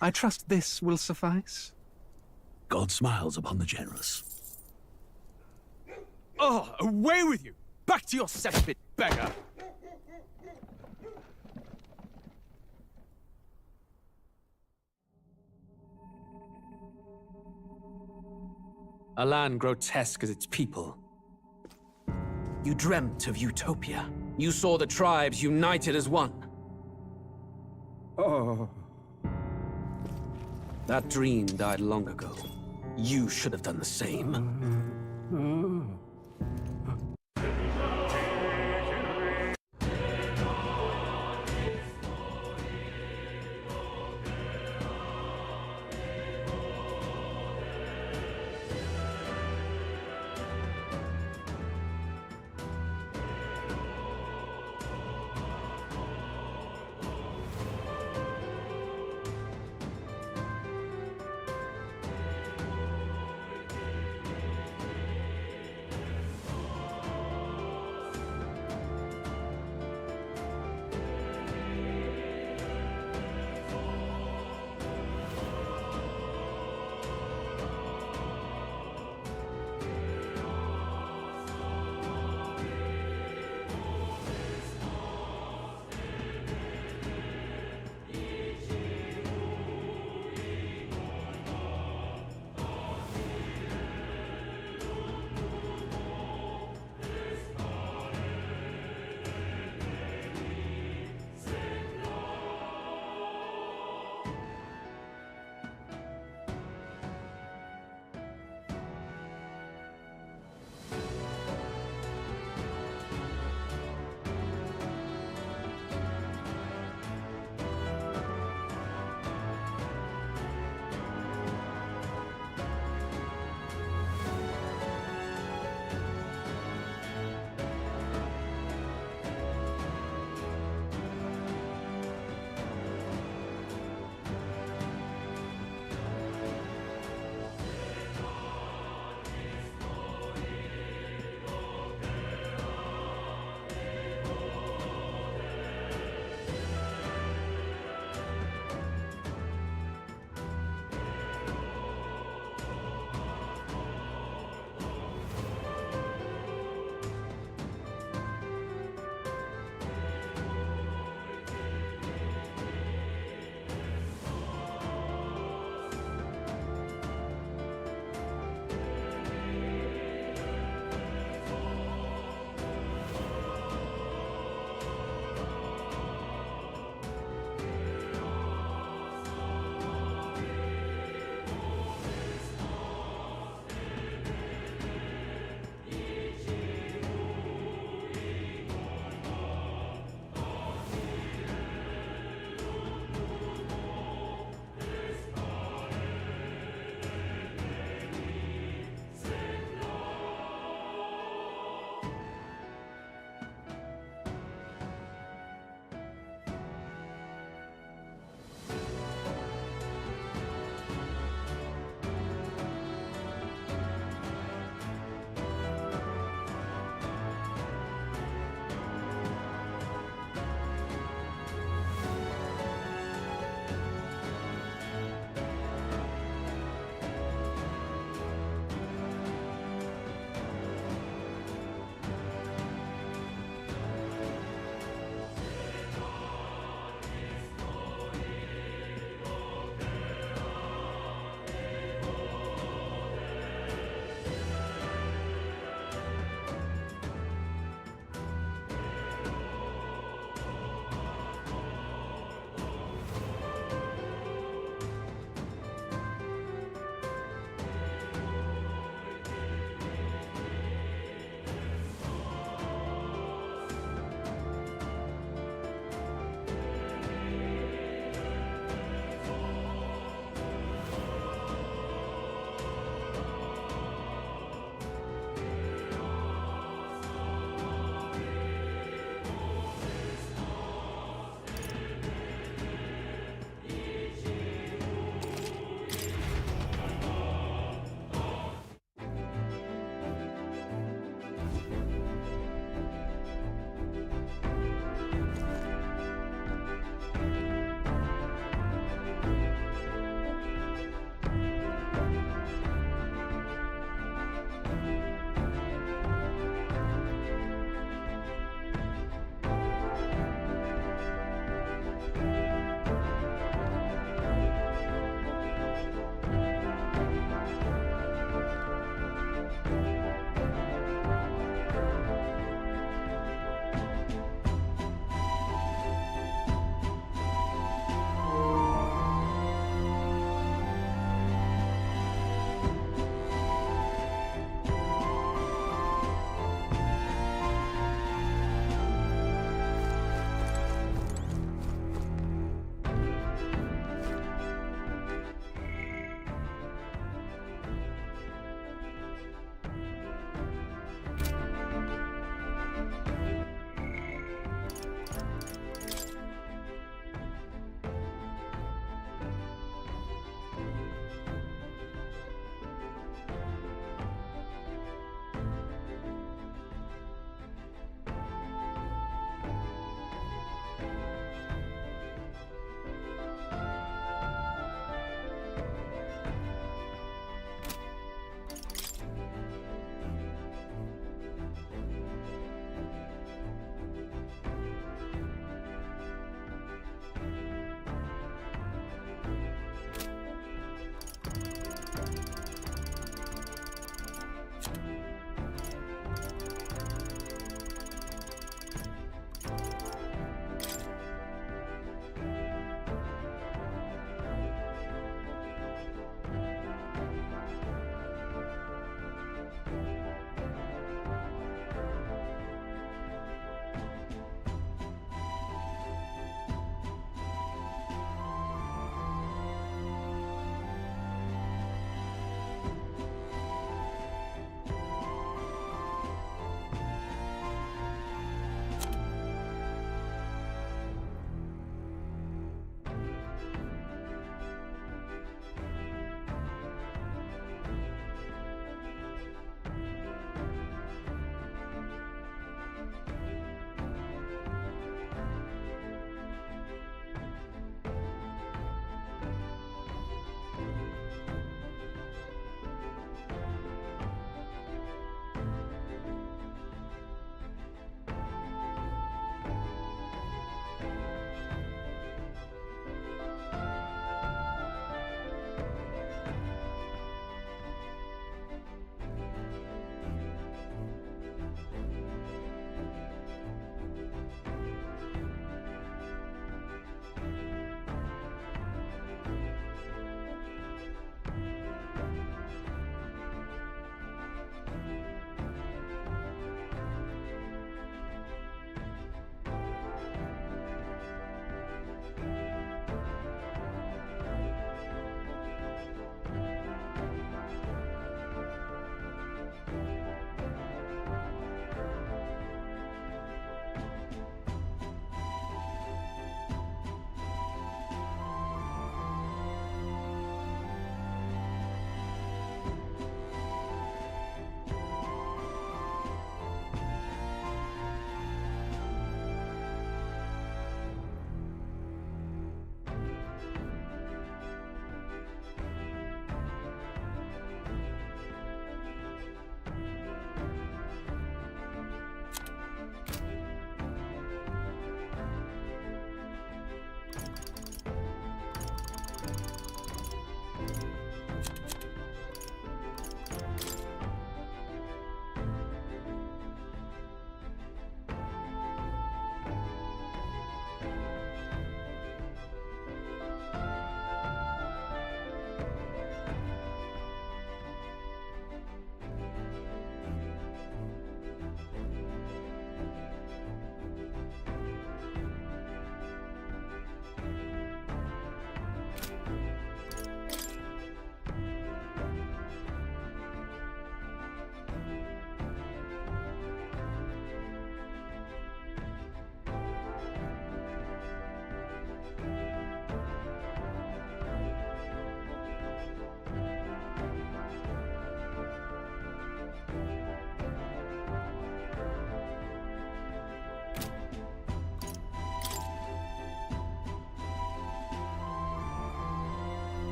I trust this will suffice? God smiles upon the generous. Oh, away with you! Back to your cesspit, beggar! A land grotesque as its people. You dreamt of utopia. You saw the tribes united as one. Oh. That dream died long ago. You should have done the same.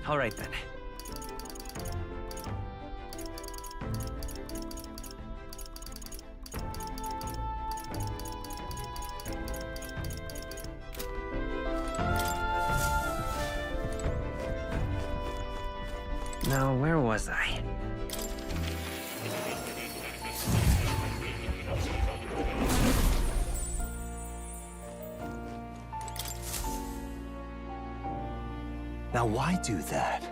All right then. Now, where was I? Now, why do that?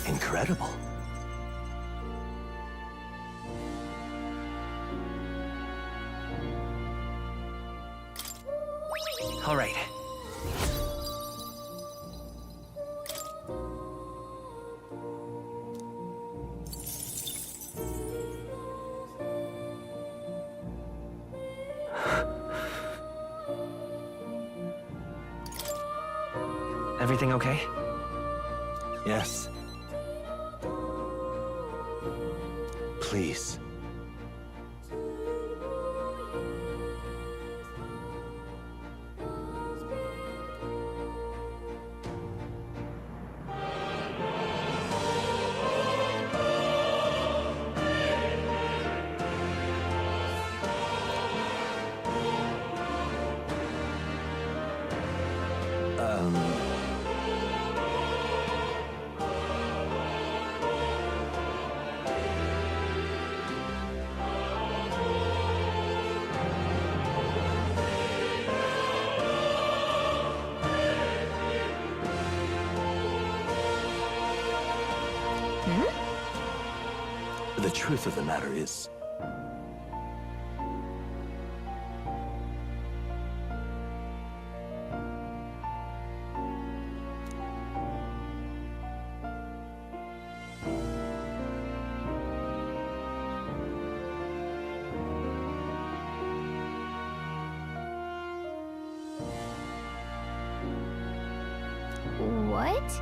Incredible. All right. Everything okay? Yes. Please. The truth of the matter is, What?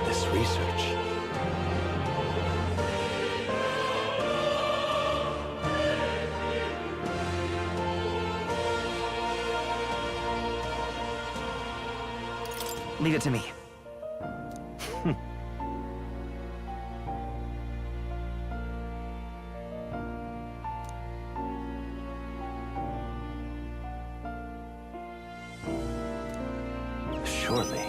this research. Leave it to me. Surely.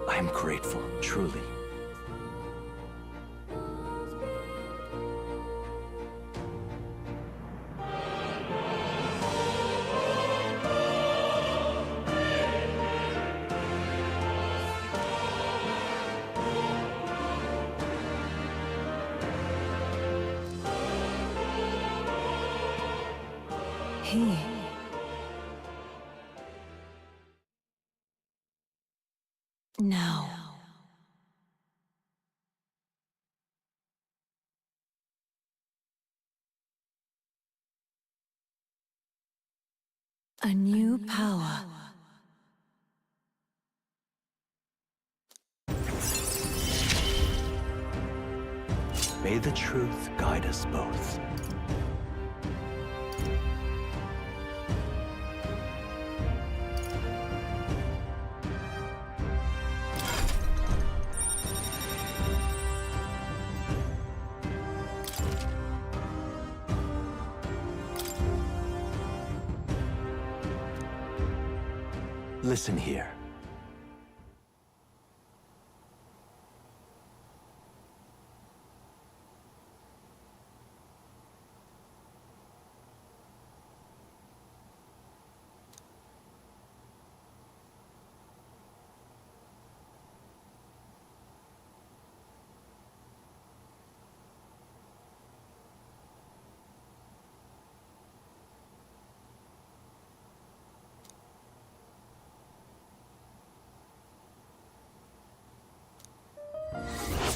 I'm grateful, truly. key. Now. A new power. May the truth guide us both. Listen here.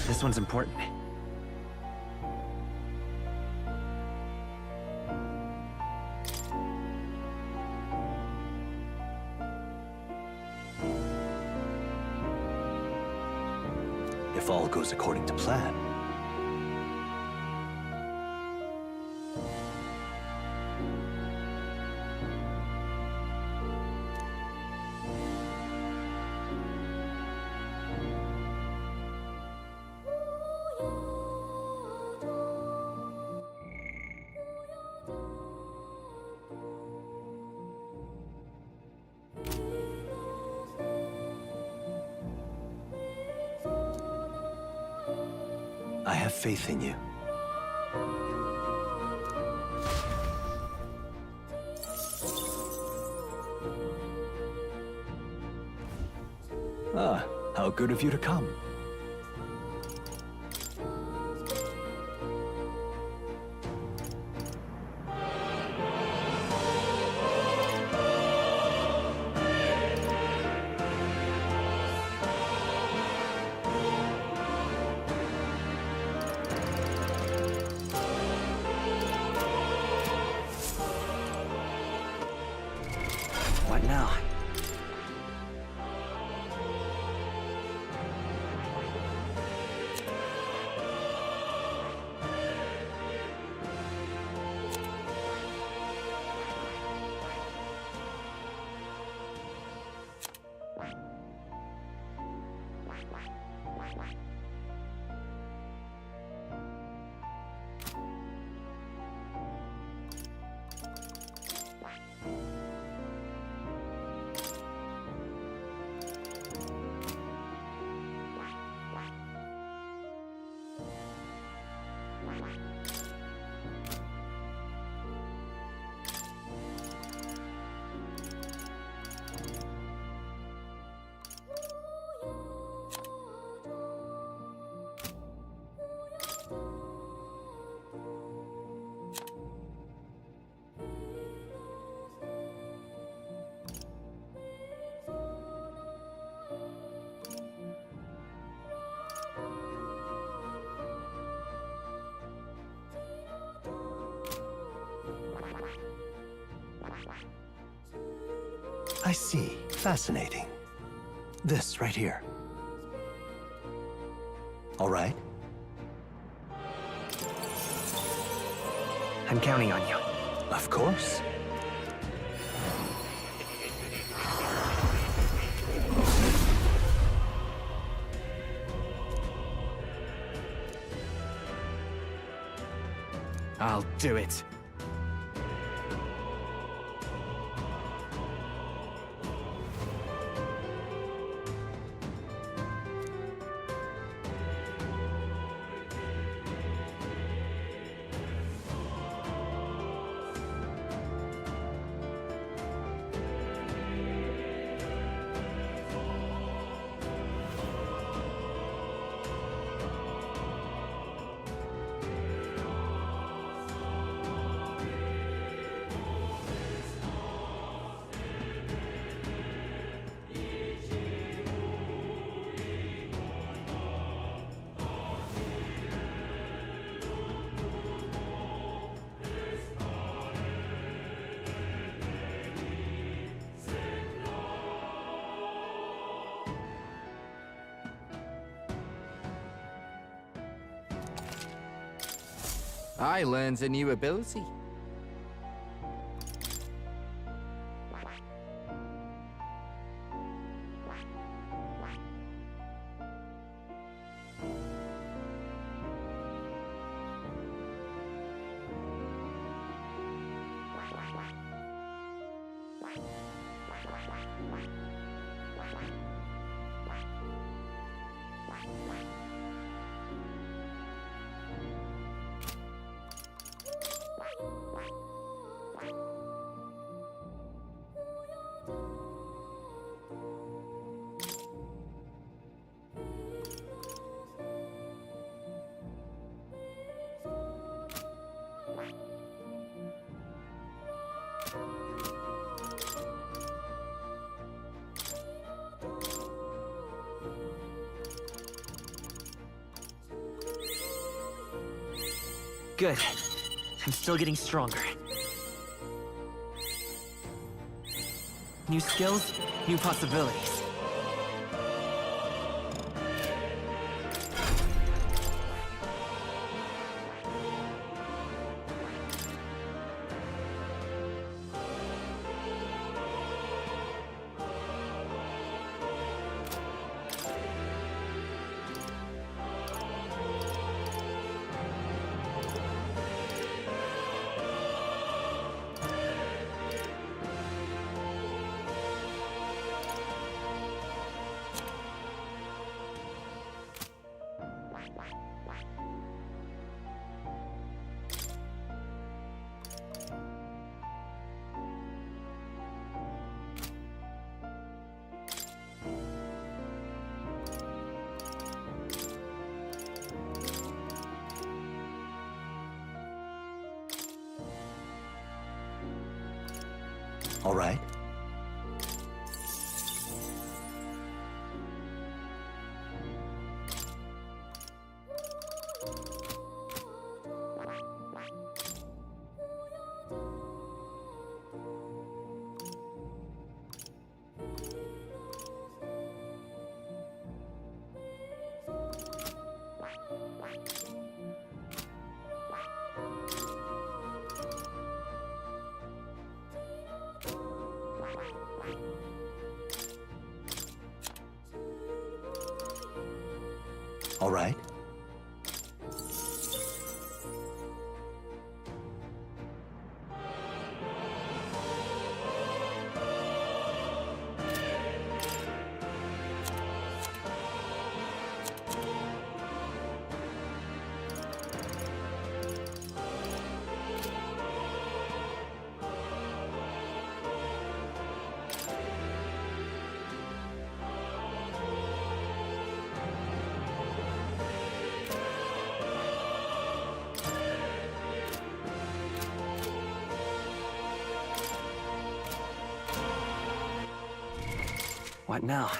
This one's important. If all goes according to plan. I have faith in you. Ah, how good of you to come. What now? I see. Fascinating. This right here. All right? I'm counting on you. Of course. I'll do it. I learned a new ability. Good. I'm still getting stronger. New skills, new possibilities. All right. All right. What now?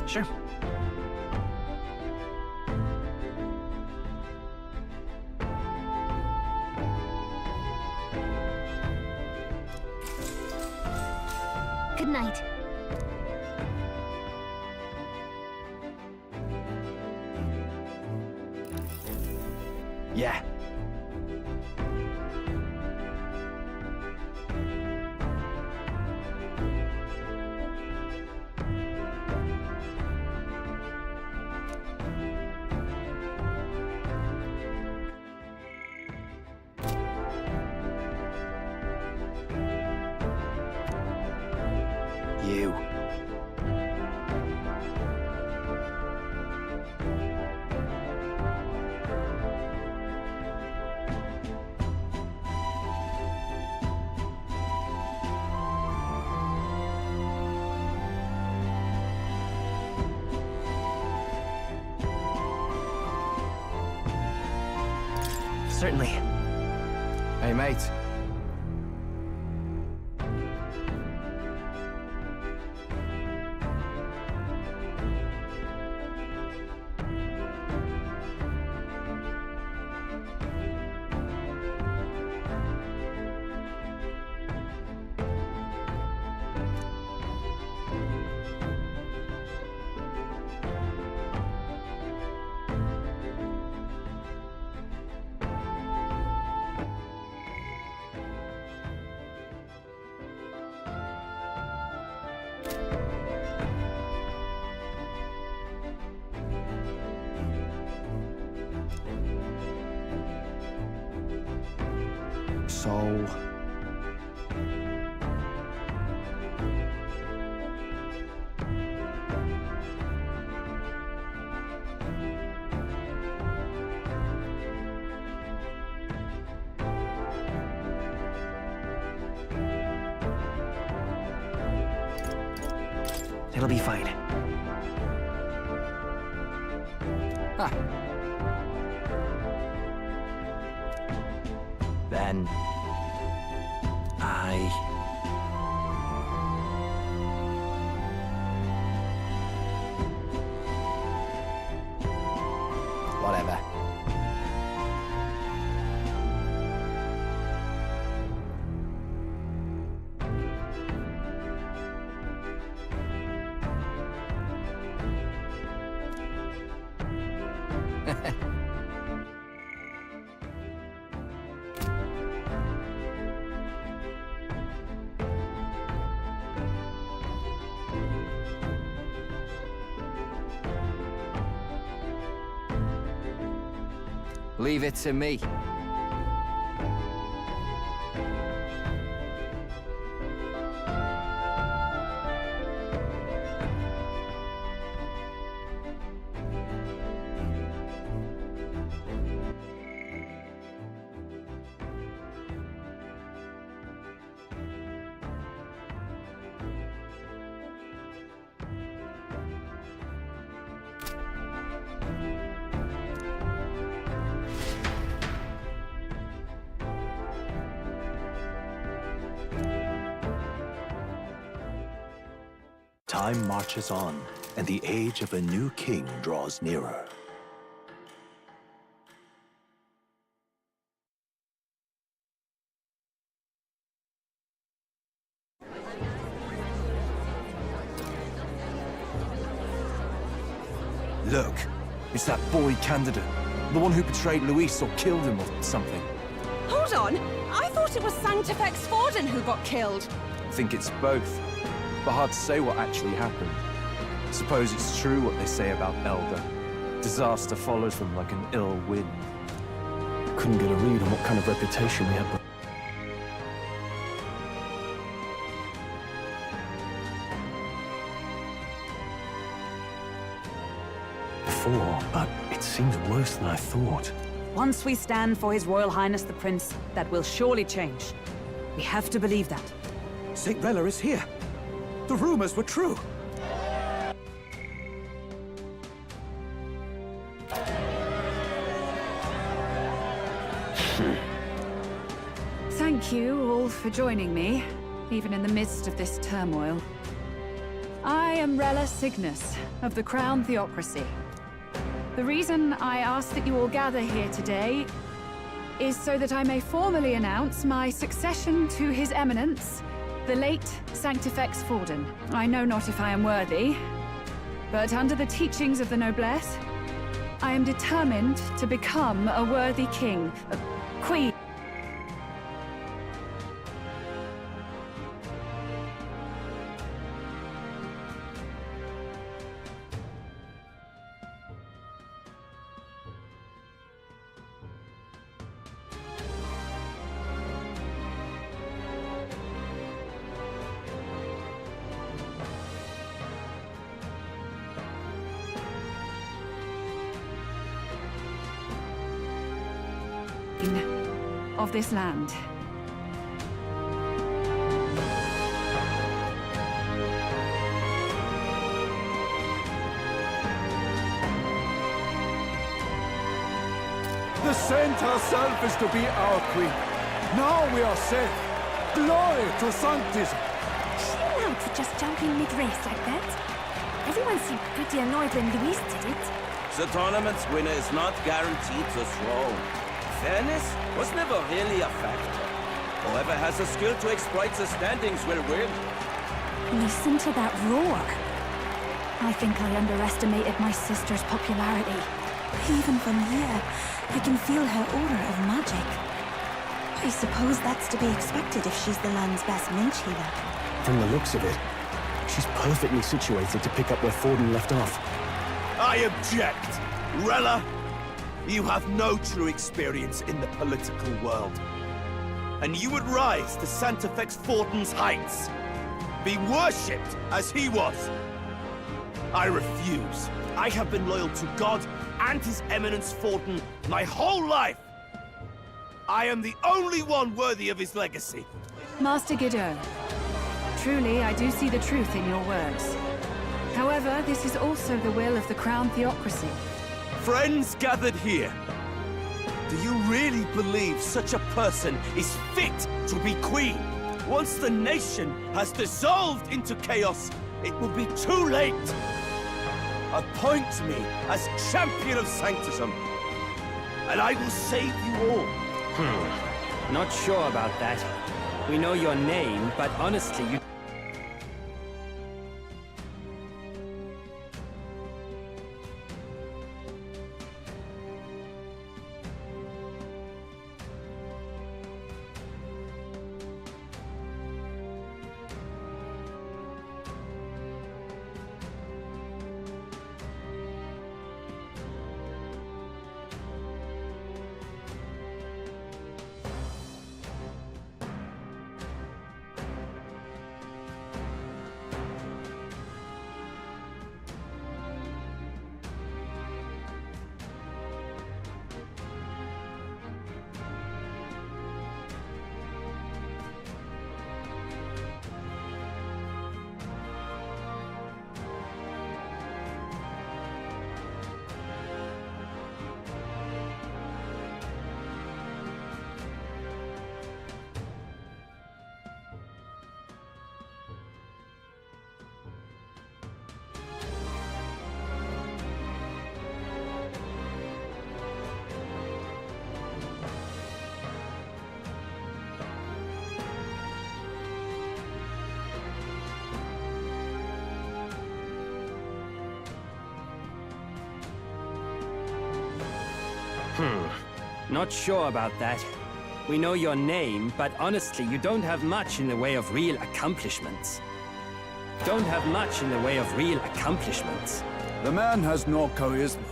Sure. Good night. Yeah. You. Certainly. Hey, mate. So... It'll be fine. Then... Whatever. Leave it to me. Time marches on, and the age of a new king draws nearer. Look, it's that boy candidate. The one who betrayed Luis or killed him or something. Hold on! I thought it was Sanctifex Forden who got killed. I think it's both. But hard to say what actually happened. Suppose it's true what they say about Elder. Disaster follows them like an ill wind. Couldn't get a read on what kind of reputation we had. Before, but it seems worse than I thought. Once we stand for His Royal Highness the Prince, that will surely change. We have to believe that. St. Rella is here. The rumors were true. Thank you all for joining me, even in the midst of this turmoil. I am Rella Cygnus, of the Crown Theocracy. The reason I ask that you all gather here today is so that I may formally announce my succession to His Eminence, the late Sanctifex Forden. I know not if I am worthy, but under the teachings of the noblesse, I am determined to become a worthy king, a queen. Of this land. The saint herself is to be our queen. Now we are safe. Glory to Sanctism. Is she allowed to just jump in mid-race like that? Everyone seemed pretty annoyed when Luis did it. The tournament's winner is not guaranteed the throne. Fairness was never really a factor. Whoever has the skill to exploit the standings will win. Listen to that roar. I think I underestimated my sister's popularity. Even from here, I can feel her aura of magic. I suppose that's to be expected if she's the land's best mage healer. From the looks of it, she's perfectly situated to pick up where Forden left off. I object! Rella, you have no true experience in the political world. And you would rise to Sanctifex Forden's heights. Be worshipped as he was. I refuse. I have been loyal to God and His Eminence Forden my whole life. I am the only one worthy of his legacy. Master Guido, truly I do see the truth in your words. However, this is also the will of the Crown Theocracy. Friends gathered here, do you really believe such a person is fit to be queen? Once the nation has dissolved into chaos, it will be too late. Appoint me as champion of Sanctism, and I will save you all. Not sure about that. We know your name, but honestly, you... Not sure about that. We know your name, but honestly, you don't have much in the way of real accomplishments. The man has no charisma.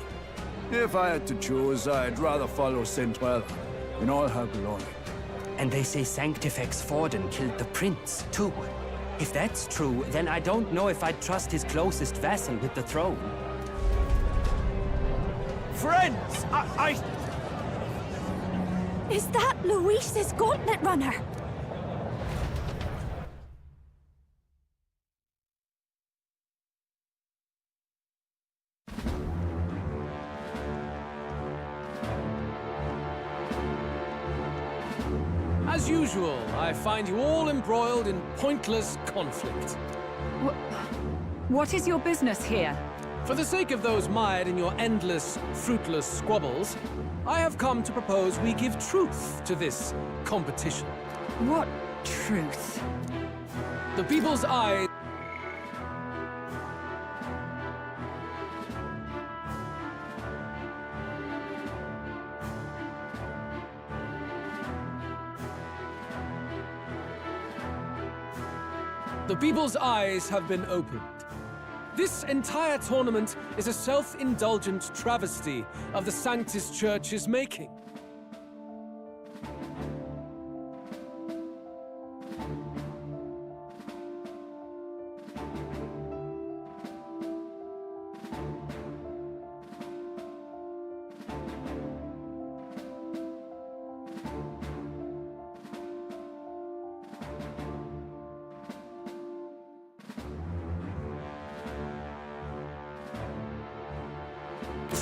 If I had to choose, I'd rather follow Saint Well in all her glory. And they say Sanctifex Forden killed the prince, too. If that's true, then I don't know if I'd trust his closest vassal with the throne. Friends, Is that Luis's gauntlet runner? As usual, I find you all embroiled in pointless conflict. What is your business here? For the sake of those mired in your endless, fruitless squabbles, I have come to propose we give truth to this competition. What truth? The people's eyes... The people's eyes have been opened. This entire tournament is a self-indulgent travesty of the Sanctus Church's making.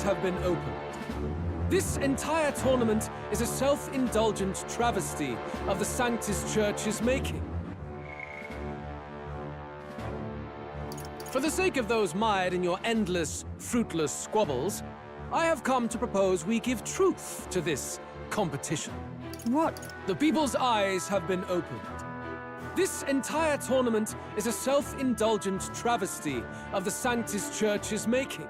Have been opened. This entire tournament is a self-indulgent travesty of the Sanctus Church's making. For the sake of those mired in your endless, fruitless squabbles, I have come to propose we give truth to this competition. What? The people's eyes have been opened. This entire tournament is a self-indulgent travesty of the Sanctus Church's making.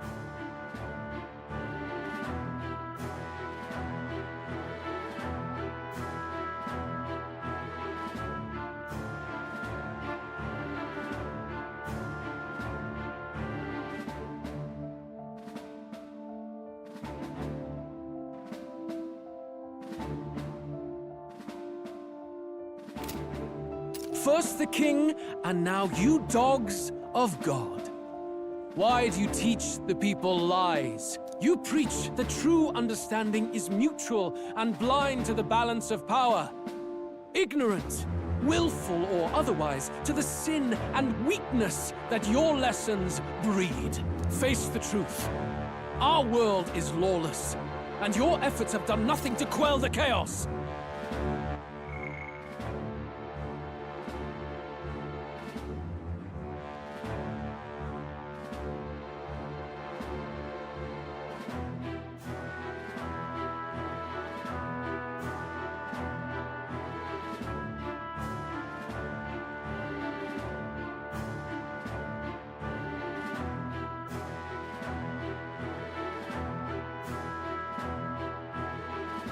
First the king, and now you dogs of God. Why do you teach the people lies? You preach that true understanding is mutual and blind to the balance of power. Ignorant, willful or otherwise, to the sin and weakness that your lessons breed. Face the truth. Our world is lawless, and your efforts have done nothing to quell the chaos.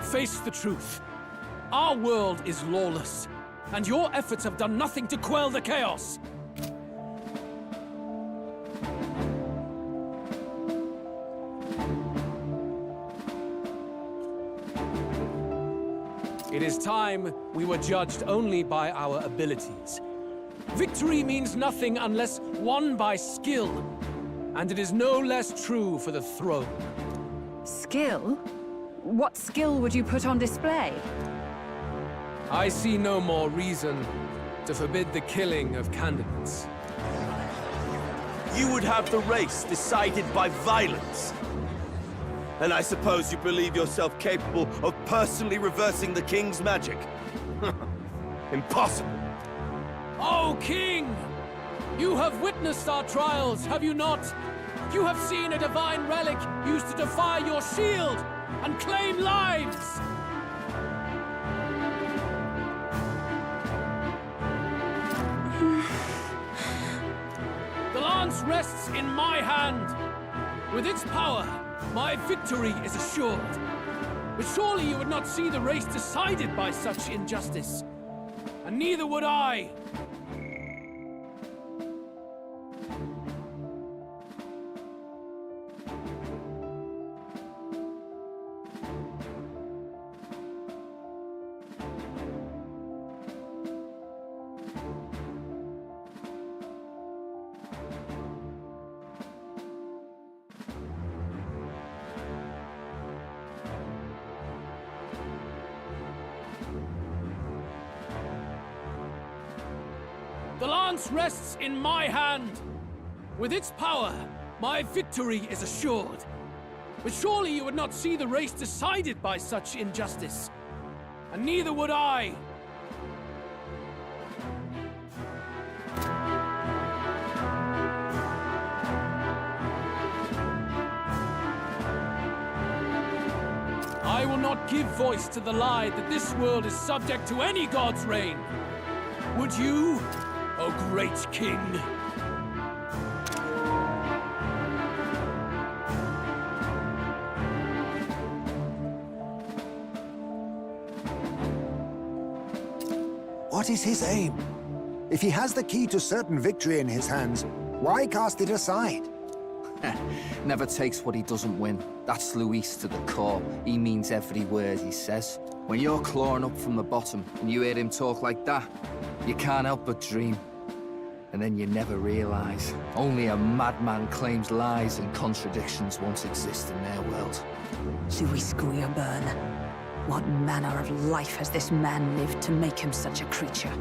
Face the truth. Our world is lawless, and your efforts have done nothing to quell the chaos. It is time we were judged only by our abilities. Victory means nothing unless won by skill, and it is no less true for the throne. Skill? What skill would you put on display? I see no more reason to forbid the killing of candidates. You would have the race decided by violence. And I suppose you believe yourself capable of personally reversing the king's magic? Impossible. Oh, King! You have witnessed our trials, have you not? You have seen a divine relic used to defy your shield and claim lives! The lance rests in my hand. With its power, my victory is assured. But surely you would not see the race decided by such injustice. And neither would I. The lance rests in my hand. With its power, my victory is assured. But surely you would not see the race decided by such injustice. And neither would I. I will not give voice to the lie that this world is subject to any god's reign. Would you, O great king? What is his aim? If he has the key to certain victory in his hands, why cast it aside? Never takes what he doesn't win. That's Luis to the core. He means every word he says. When you're clawing up from the bottom and you hear him talk like that, you can't help but dream. And then you never realize. Only a madman claims lies and contradictions won't exist in their world. Luis Guillerburn. What manner of life has this man lived to make him such a creature?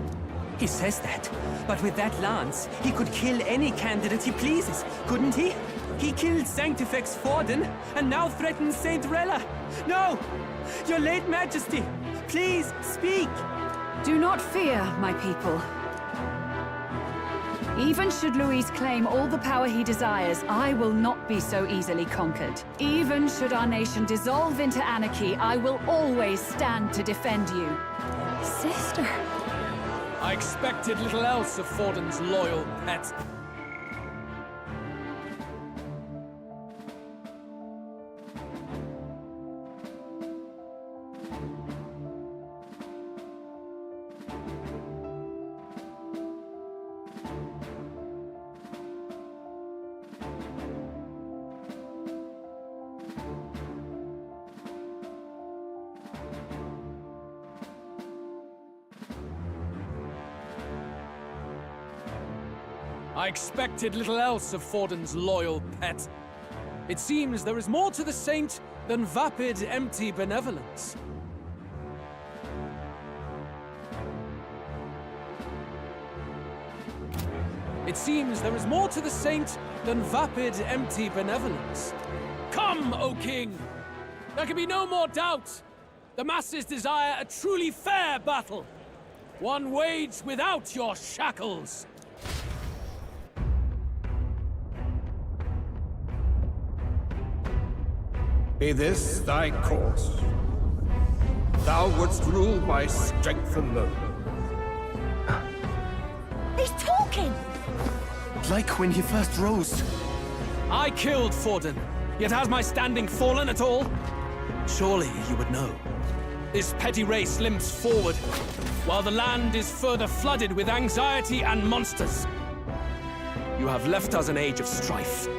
He says that, but with that lance, he could kill any candidate he pleases, couldn't he? He killed Sanctifex Forden, and now threatens Saint Rella. No! Your late majesty, please, speak! Do not fear, my people. Even should Luis claim all the power he desires, I will not be so easily conquered. Even should our nation dissolve into anarchy, I will always stand to defend you. Sister. I expected little else of Forden's loyal pet. I expected little else of Forden's loyal pet. It seems there is more to the saint than vapid, empty benevolence. It seems there is more to the saint than vapid, empty benevolence. Come, O king! There can be no more doubt. The masses desire a truly fair battle. One waged without your shackles. Be this thy course. Thou wouldst rule by strength alone. He's talking! Like when he first rose. I killed Forden, yet has my standing fallen at all? Surely you would know. This petty race limps forward, while the land is further flooded with anxiety and monsters. You have left us an age of strife.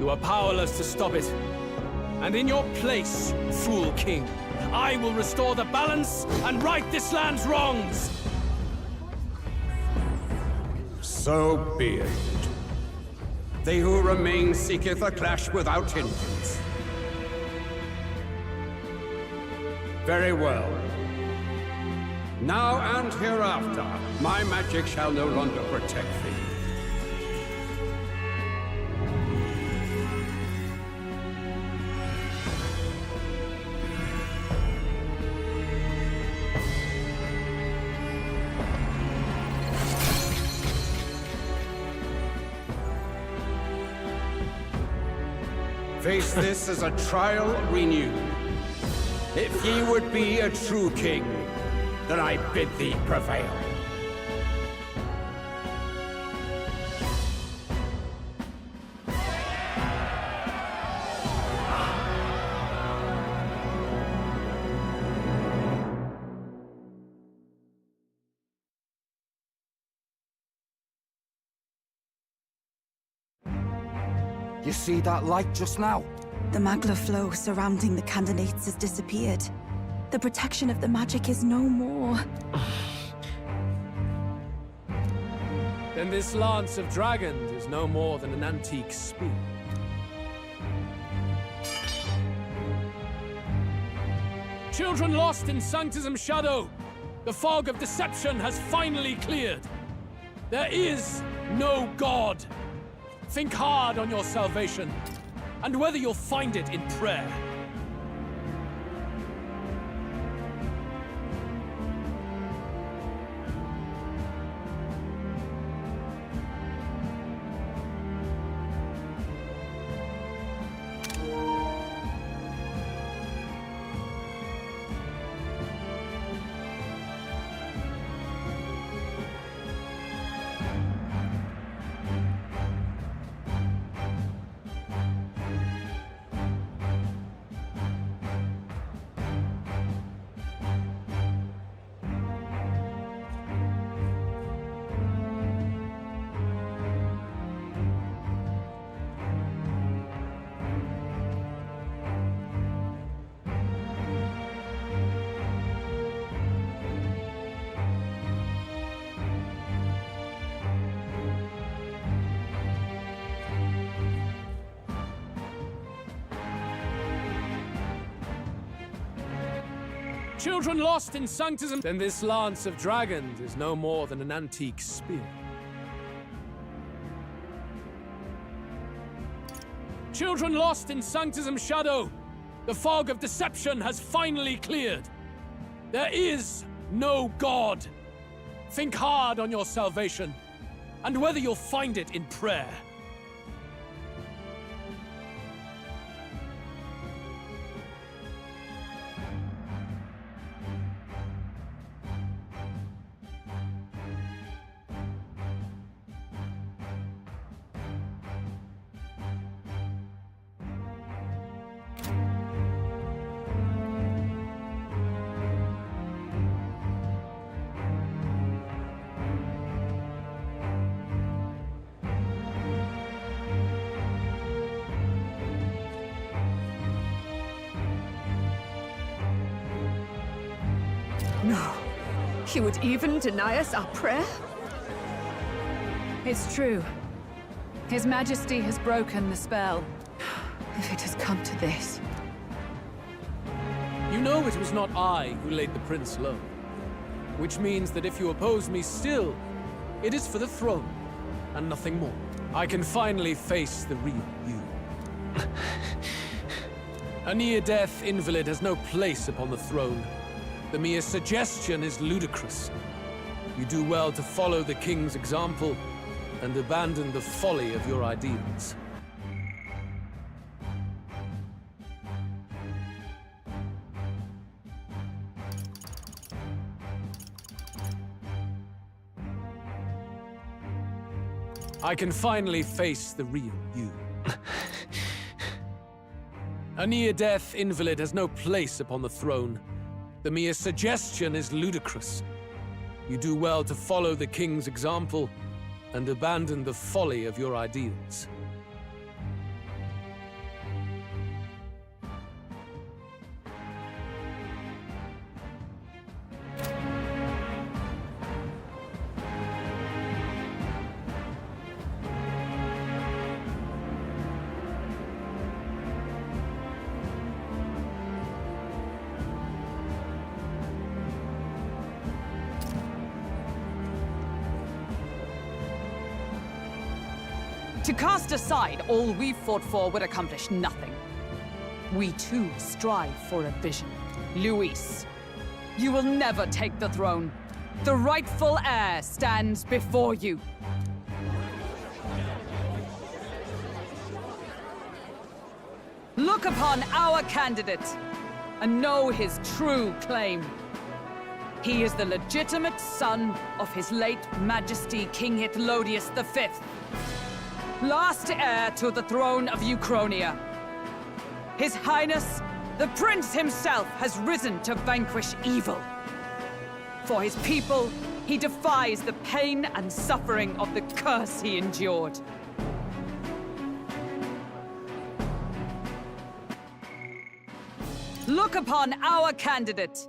You are powerless to stop it. And in your place, fool king, I will restore the balance and right this land's wrongs! So be it. They who remain seeketh a clash without hindrance. Very well. Now and hereafter, my magic shall no longer protect thee. Face this as a trial renewed. If ye would be a true king, then I bid thee prevail. You see that light just now? The magla flow surrounding the candidates has disappeared. The protection of the magic is no more. Then this lance of dragons is no more than an antique spear. Children lost in Sanctism's shadow! The fog of deception has finally cleared! There is no God! Think hard on your salvation, and whether you'll find it in prayer. Children lost in sanctism, then this lance of dragons is no more than an antique spear. Children lost in sanctism shadow, the fog of deception has finally cleared. There is no God. Think hard on your salvation, and whether you'll find it in prayer. No. He would even deny us our prayer? It's true. His Majesty has broken the spell. If it has come to this. You know it was not I who laid the prince low. Which means that if you oppose me still, it is for the throne, and nothing more. I can finally face the real you. A near-death invalid has no place upon the throne. The mere suggestion is ludicrous. You do well to follow the king's example and abandon the folly of your ideals. I can finally face the real you. A near-death invalid has no place upon the throne. The mere suggestion is ludicrous. You do well to follow the king's example and abandon the folly of your ideals. To cast aside all we've fought for would accomplish nothing. We too strive for a vision. Luis, you will never take the throne. The rightful heir stands before you. Look upon our candidate and know his true claim. He is the legitimate son of his late Majesty King Hytlodius V, last heir to the throne of Uchronia. His Highness, the Prince himself, has risen to vanquish evil. For his people, he defies the pain and suffering of the curse he endured. Look upon our candidate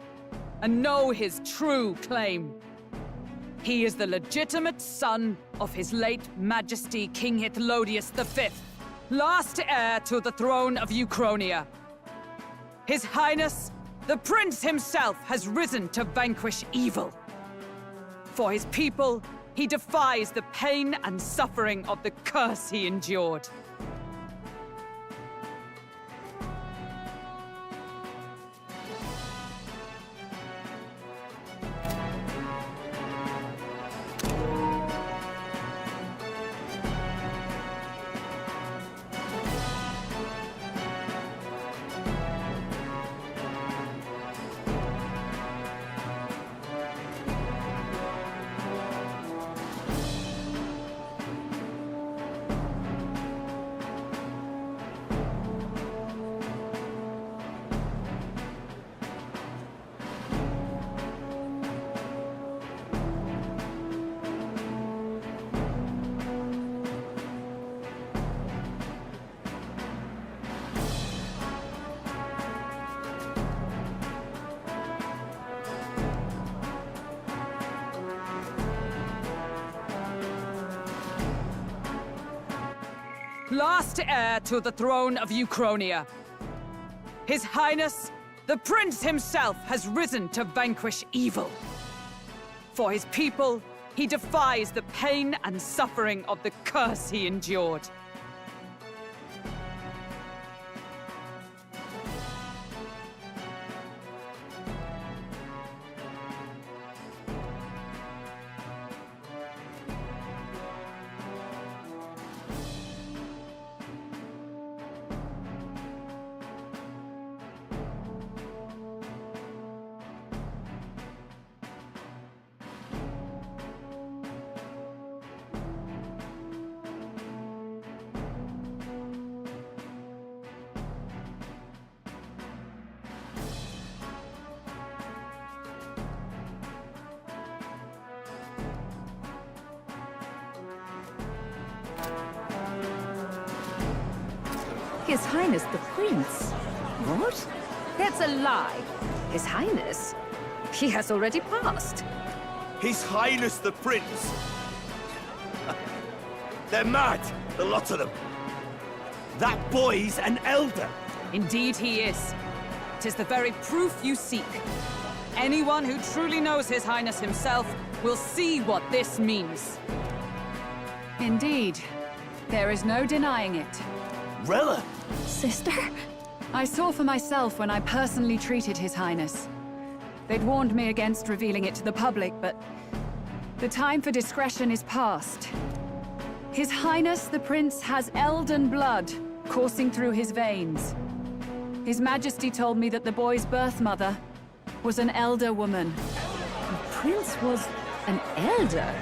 and know his true claim. He is the legitimate son of his late Majesty King Hytlodius V, last heir to the throne of Uchronia. His Highness, the Prince himself, has risen to vanquish evil. For his people, he defies the pain and suffering of the curse he endured. Last heir to the throne of Uchronia. His Highness, The prince himself has risen to vanquish evil. For his people, he defies the pain and suffering of the curse he endured. His Highness the Prince? What? That's a lie. His Highness? He has already passed. His Highness the Prince! They're mad, the lot of them. That boy's an elder. Indeed he is. 'Tis the very proof you seek. Anyone who truly knows His Highness himself will see what this means. Indeed. There is no denying it. Rella! Sister? I saw for myself when I personally treated His Highness. They'd warned me against revealing it to the public, but the time for discretion is past. His Highness the Prince has Elden blood coursing through his veins. His Majesty told me that the boy's birth mother was an elder woman. The Prince was an elder?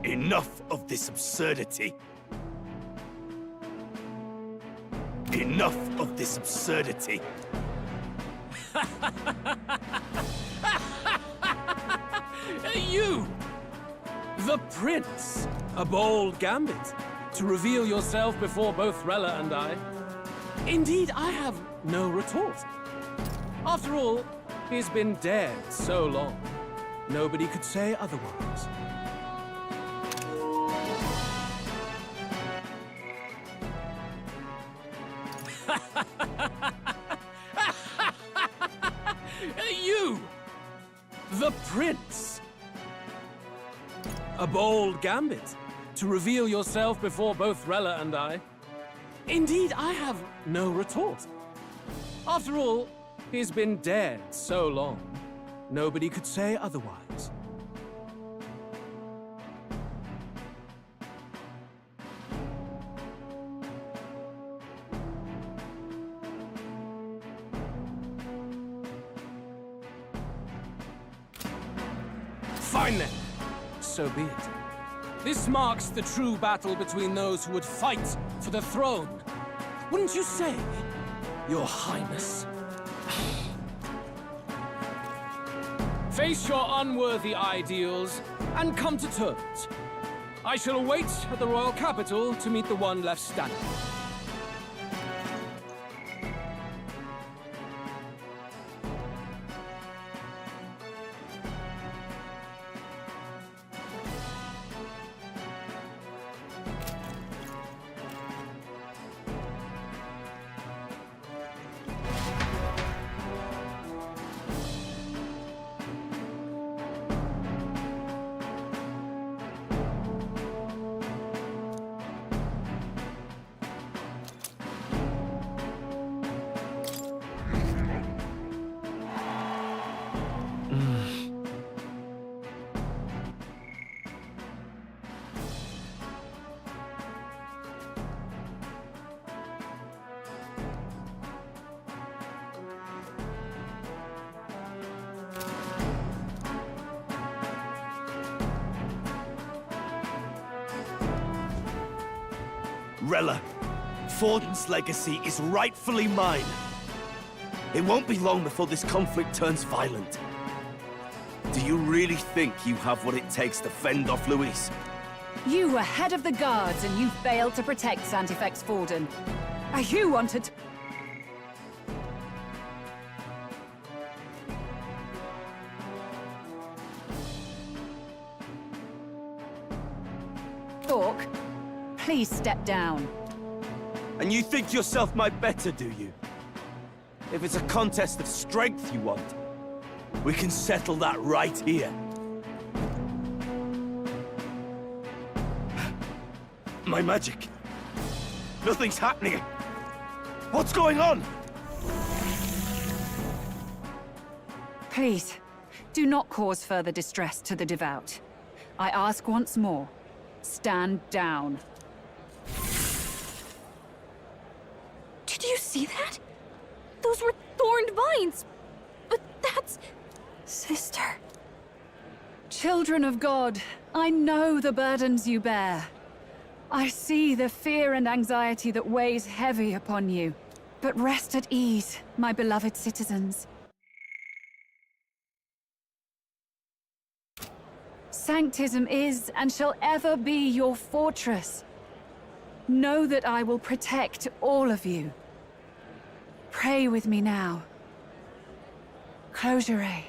Enough of this absurdity. Enough of this absurdity. You! The Prince! A bold gambit to reveal yourself before both Rella and I. Indeed, I have no retort. After all, he's been dead so long. Nobody could say otherwise. You! The Prince! A bold gambit to reveal yourself before both Rella and I. Indeed, I have no retort. After all, he's been dead so long. Nobody could say otherwise. Fine then. So be it. This marks the true battle between those who would fight for the throne. Wouldn't you say, Your Highness? Face your unworthy ideals and come to terms. I shall await at the royal capital to meet the one left standing. Rella, Forden's legacy is rightfully mine. It won't be long before this conflict turns violent. Do you really think you have what it takes to fend off Luis? You were head of the guards and you failed to protect Santifex Forden. You wanted... Talk. Please step down. And you think yourself my better, do you? If it's a contest of strength you want, we can settle that right here. My magic. Nothing's happening. What's going on? Please, do not cause further distress to the devout. I ask once more, stand down. Did you see that? Those were thorned vines. But that's... Sister. Children of God, I know the burdens you bear. I see the fear and anxiety that weighs heavy upon you. But rest at ease, my beloved citizens. Sanctism is and shall ever be your fortress. Know that I will protect all of you. Pray with me now. Close your eyes.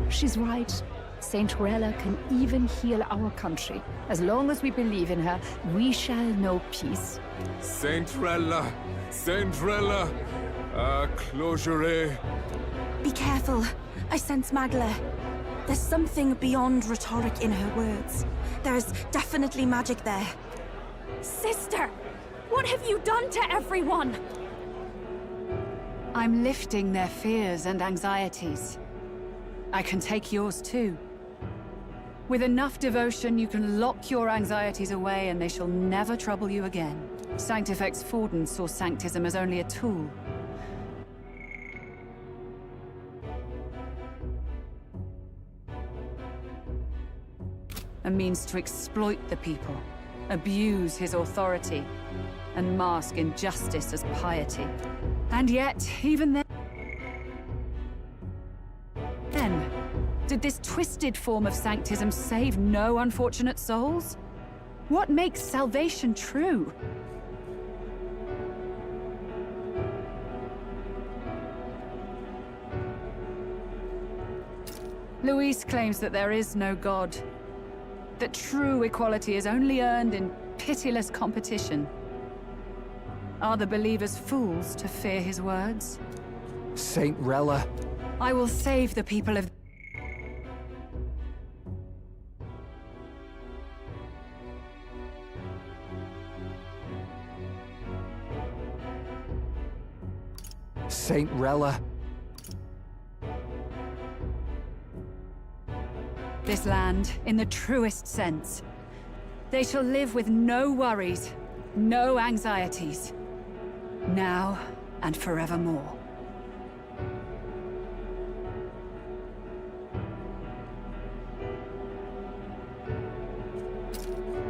She's right. Saint Rella can even heal our country. As long as we believe in her, we shall know peace. Saint Rella! Saint Rella! Closure. Be careful. I sense Magla. There's something beyond rhetoric in her words. There's definitely magic there. Sister! What have you done to everyone? I'm lifting their fears and anxieties. I can take yours too. With enough devotion, you can lock your anxieties away and they shall never trouble you again. Sanctifex Forden saw Sanctism as only a tool. A means to exploit the people, abuse his authority, and mask injustice as piety. And yet, even then, did this twisted form of sanctism save no unfortunate souls? What makes salvation true? Luis claims that there is no God, that true equality is only earned in pitiless competition. Are the believers fools to fear his words? Saint Rella. I will save the people of... Saint Rella. This land, in the truest sense. They shall live with no worries, no anxieties. Now and forevermore.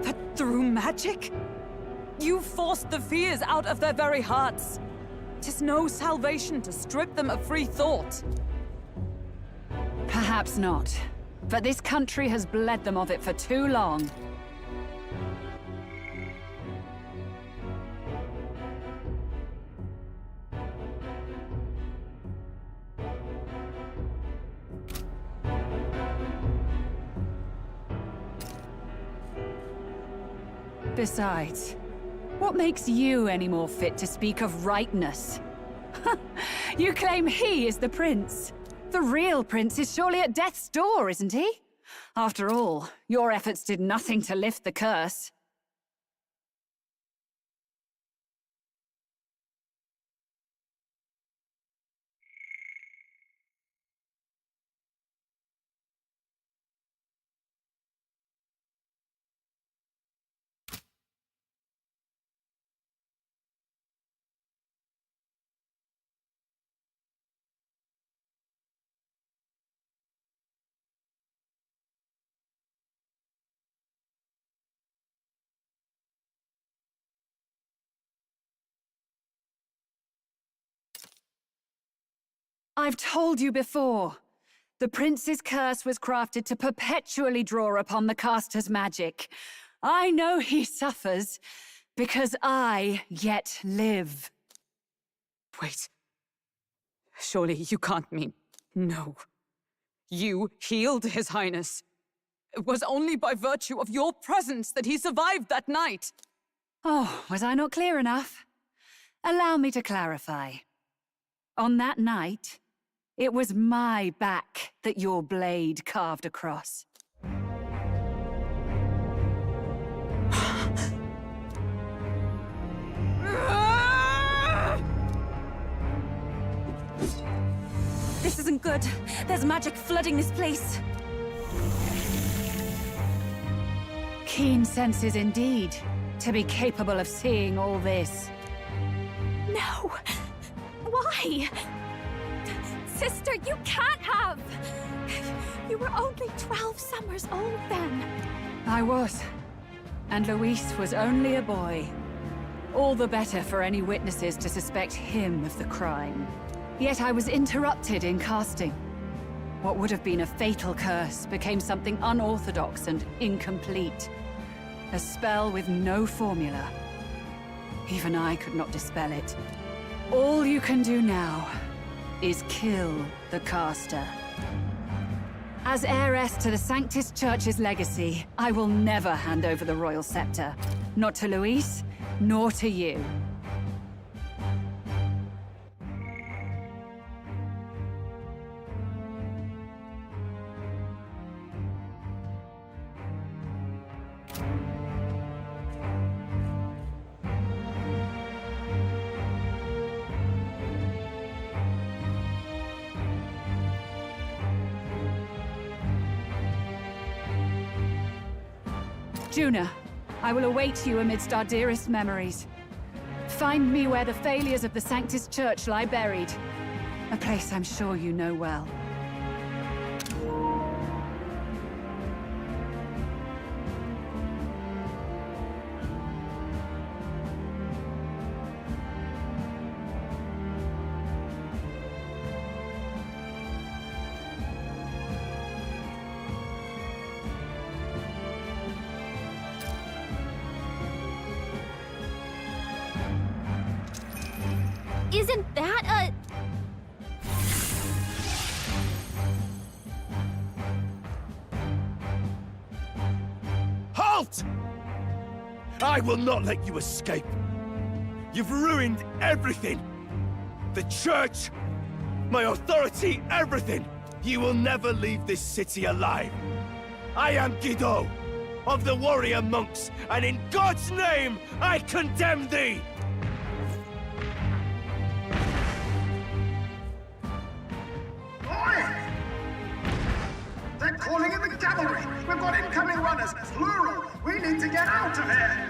But through magic? You forced the fears out of their very hearts. 'Tis no salvation to strip them of free thought. Perhaps not. But this country has bled them of it for too long. Besides, what makes you any more fit to speak of rightness? You claim he is the prince. The real prince is surely at death's door, isn't he? After all, your efforts did nothing to lift the curse. I've told you before. The prince's curse was crafted to perpetually draw upon the caster's magic. I know he suffers, because I yet live. Wait. Surely you can't mean... No. You healed His Highness. It was only by virtue of your presence that he survived that night. Oh, was I not clear enough? Allow me to clarify. On that night, it was my back that your blade carved across. This isn't good. There's magic flooding this place. Keen senses indeed, to be capable of seeing all this. No! Why? Sister, you can't have! You were only 12 summers old then. I was. And Luis was only a boy. All the better for any witnesses to suspect him of the crime. Yet I was interrupted in casting. What would have been a fatal curse became something unorthodox and incomplete. A spell with no formula. Even I could not dispel it. All you can do now is kill the caster. As heiress to the Sanctus Church's legacy, I will never hand over the royal scepter. Not to Luis, nor to you. Juna, I will await you amidst our dearest memories. Find me where the failures of the Sanctus Church lie buried. A place I'm sure you know well. Isn't that a... Halt! I will not let you escape. You've ruined everything. The church, my authority, everything. You will never leave this city alive. I am Guido, of the warrior monks, and in God's name, I condemn thee! They're calling in the cavalry! We've got incoming runners, plural! We need to get out of here!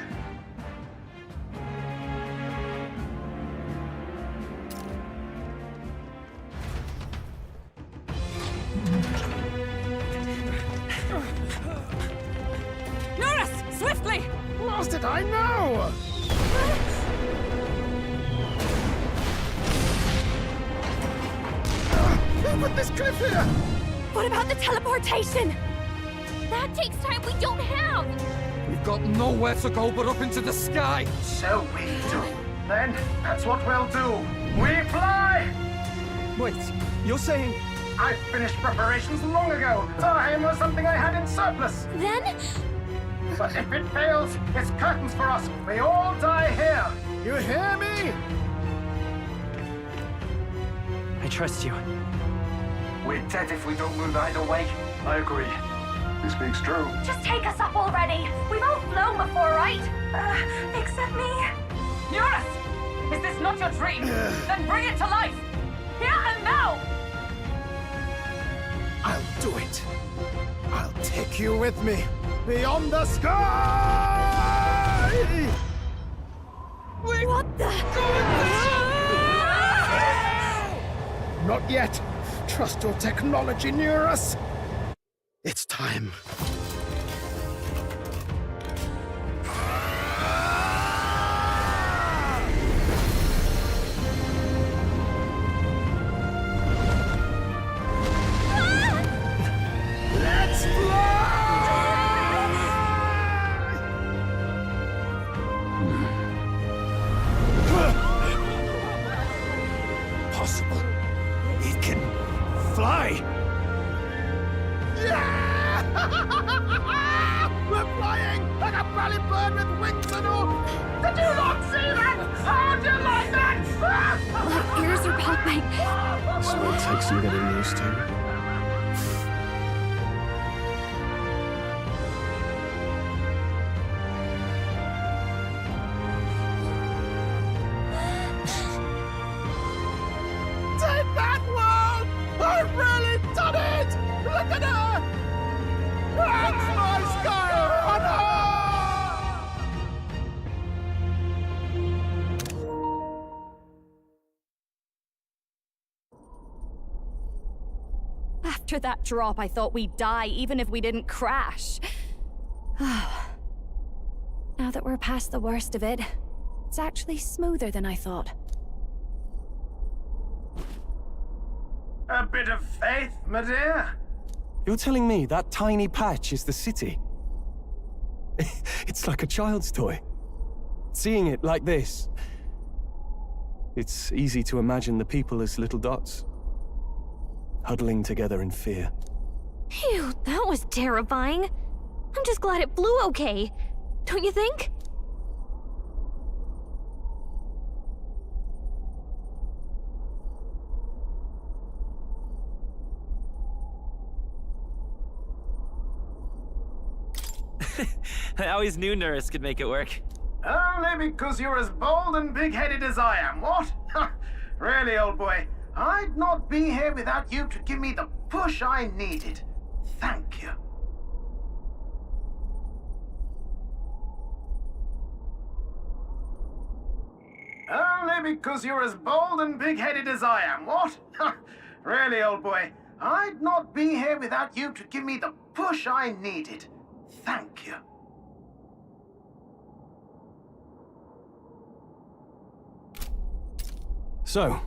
Norris! Swiftly! Lost it, I know! Who put this cliff here? What about the teleportation? That takes time we don't have! We've got nowhere to go but up into the sky! So we do. Then, that's what we'll do. We fly! Wait, you're saying... I finished preparations long ago. Time was something I had in surplus. Then? But if it fails, it's curtains for us. We all die here. You hear me? I trust you. We're dead if we don't move either way. I agree. He speaks true. Just take us up already. We've all flown before, right? Except me. Eurus! Is this not your dream? Then bring it to life! Here and now! I'll do it. I'll take you with me. Beyond the sky! What the? Not yet. Trust your technology near us. It's time. We're flying like a bally bird with wings and all! Did you not see that? How do you like that? My ears are popping. That's what it takes some getting used to. Take that, world! I've really done it! Look at her! That's my sky of honor! After that drop, I thought we'd die, even if we didn't crash. Now that we're past the worst of it, it's actually smoother than I thought. A bit of faith, my dear. You're telling me that tiny patch is the city? It's like a child's toy. Seeing it like this, it's easy to imagine the people as little dots, huddling together in fear. Phew, that was terrifying. I'm just glad it flew okay. Don't you think? I always knew Nurse could make it work. Only because you're as bold and big-headed as I am, what? Really, old boy, I'd not be here without you to give me the push I needed. Thank you. Only because you're as bold and big-headed as I am, what? Really, old boy, I'd not be here without you to give me the push I needed. Thank you. So,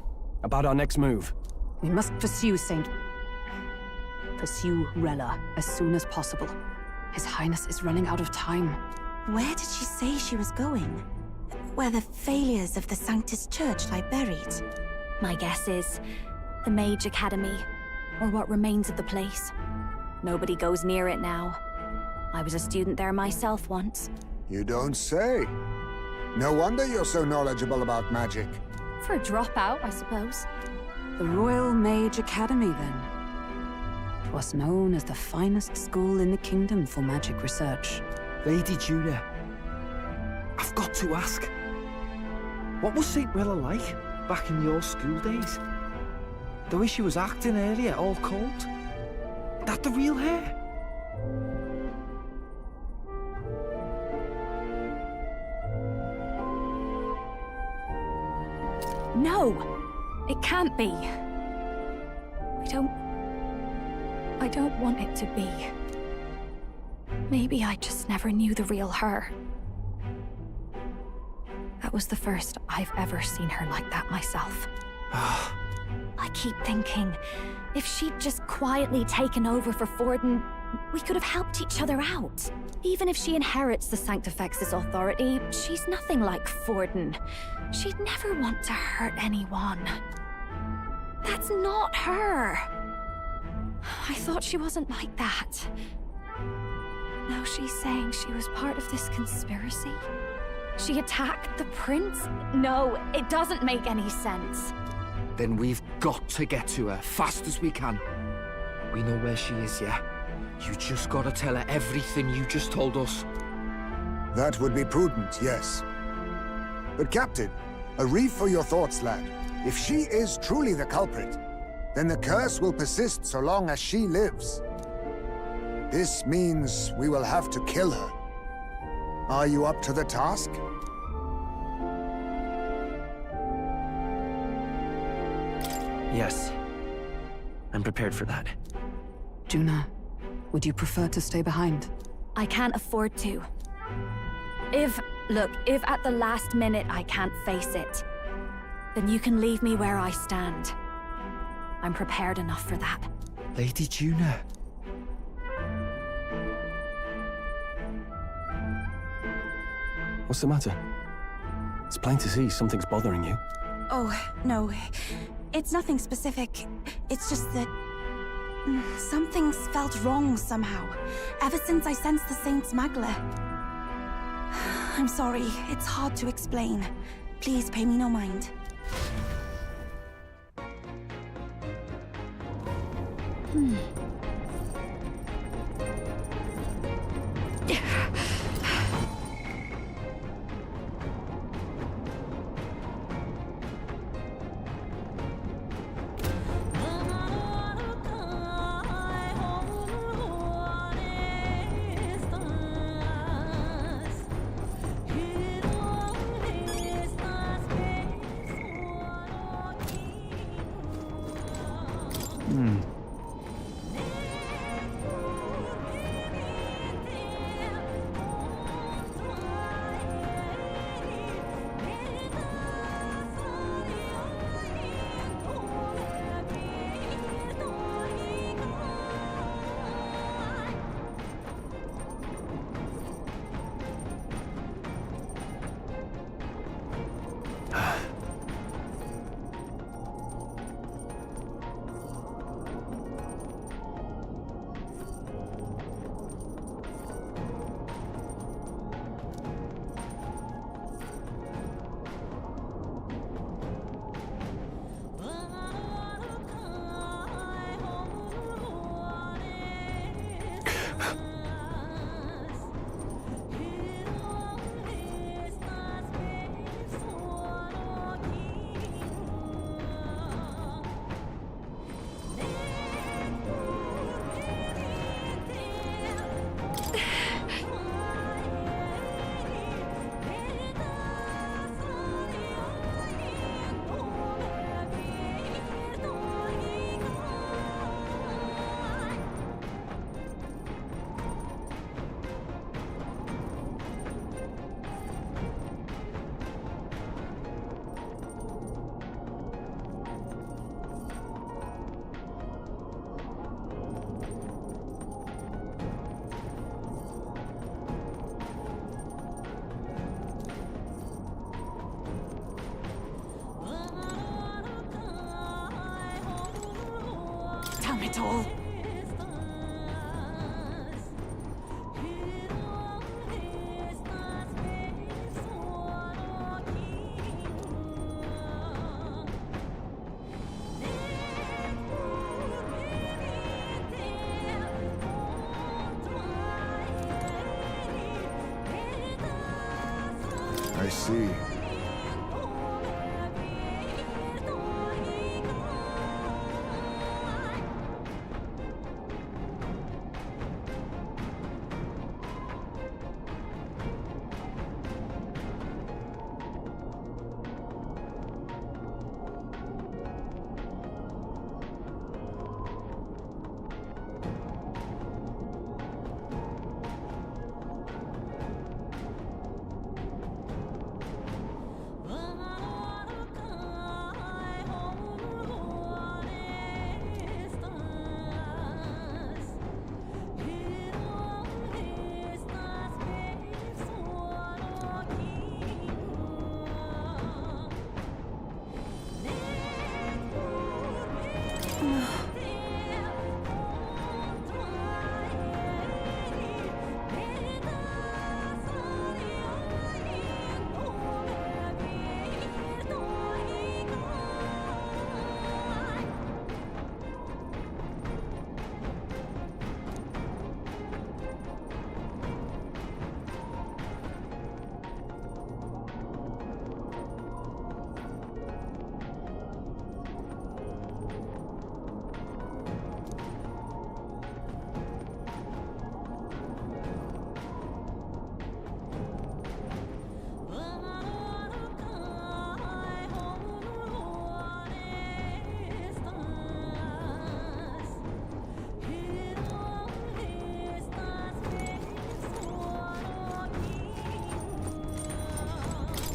about our next move. We must pursue Rella as soon as possible. His Highness is running out of time. Where did she say she was going? Where the failures of the Sanctus Church lie buried? My guess is the Mage Academy, or what remains of the place. Nobody goes near it now. I was a student there myself once. You don't say. No wonder you're so knowledgeable about magic. For a dropout, I suppose. The Royal Mage Academy, then. 'Twas known as the finest school in the kingdom for magic research. Lady Juna, I've got to ask. What was St. Rella like back in your school days? The way she was acting earlier, all cold? That the real hair? No! It can't be. I don't want it to be. Maybe I just never knew the real her. That was the first I've ever seen her like that myself. I keep thinking, if she'd just quietly taken over for Forden, we could have helped each other out. Even if she inherits the Sanctifex's authority, she's nothing like Forden. She'd never want to hurt anyone. That's not her. I thought she wasn't like that. Now she's saying she was part of this conspiracy? She attacked the prince? No, it doesn't make any sense. Then we've got to get to her fast as we can. We know where she is, yeah? You just gotta tell her everything you just told us. That would be prudent, yes. But Captain, a reef for your thoughts, lad. If she is truly the culprit, then the curse will persist so long as she lives. This means we will have to kill her. Are you up to the task? Yes. I'm prepared for that. Juna, would you prefer to stay behind? I can't afford to. If at the last minute I can't face it, then you can leave me where I stand. I'm prepared enough for that. Lady Juna. What's the matter? It's plain to see something's bothering you. Oh, no. It's nothing specific. It's just that... Something's felt wrong somehow, ever since I sensed the Saint smuggler. I'm sorry, it's hard to explain. Please pay me no mind. Damn it all. I see.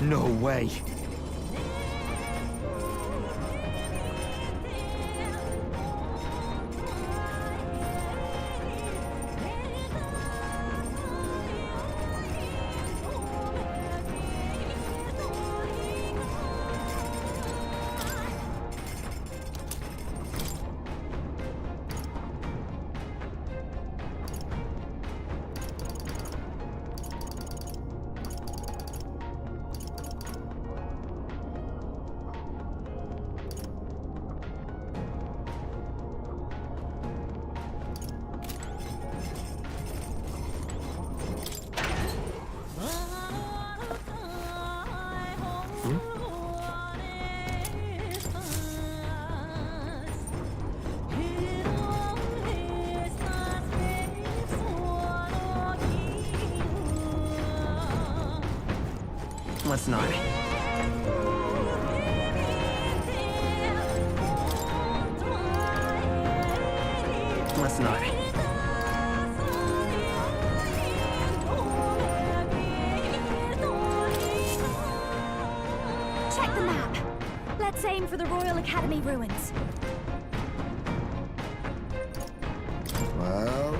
No way. Let's not. Let's not. Check the map. Let's aim for the Royal Academy ruins. Well...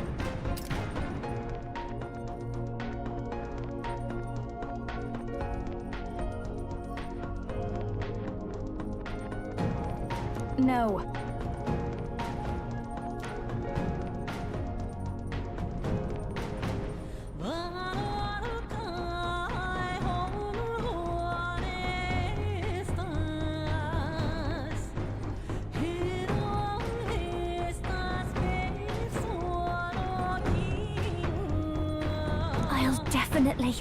No. I'll definitely...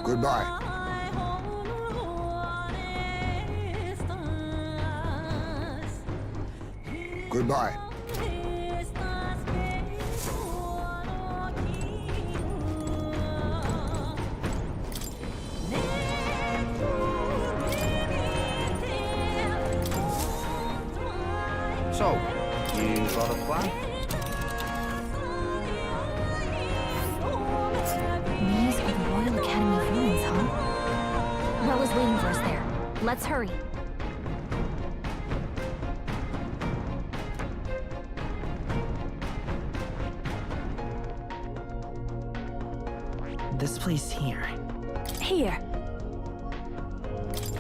Goodbye. Goodbye. So, you got a plan? These are the Royal Academy ruins, huh? Rella's waiting for us there. Let's hurry. This place here. Here.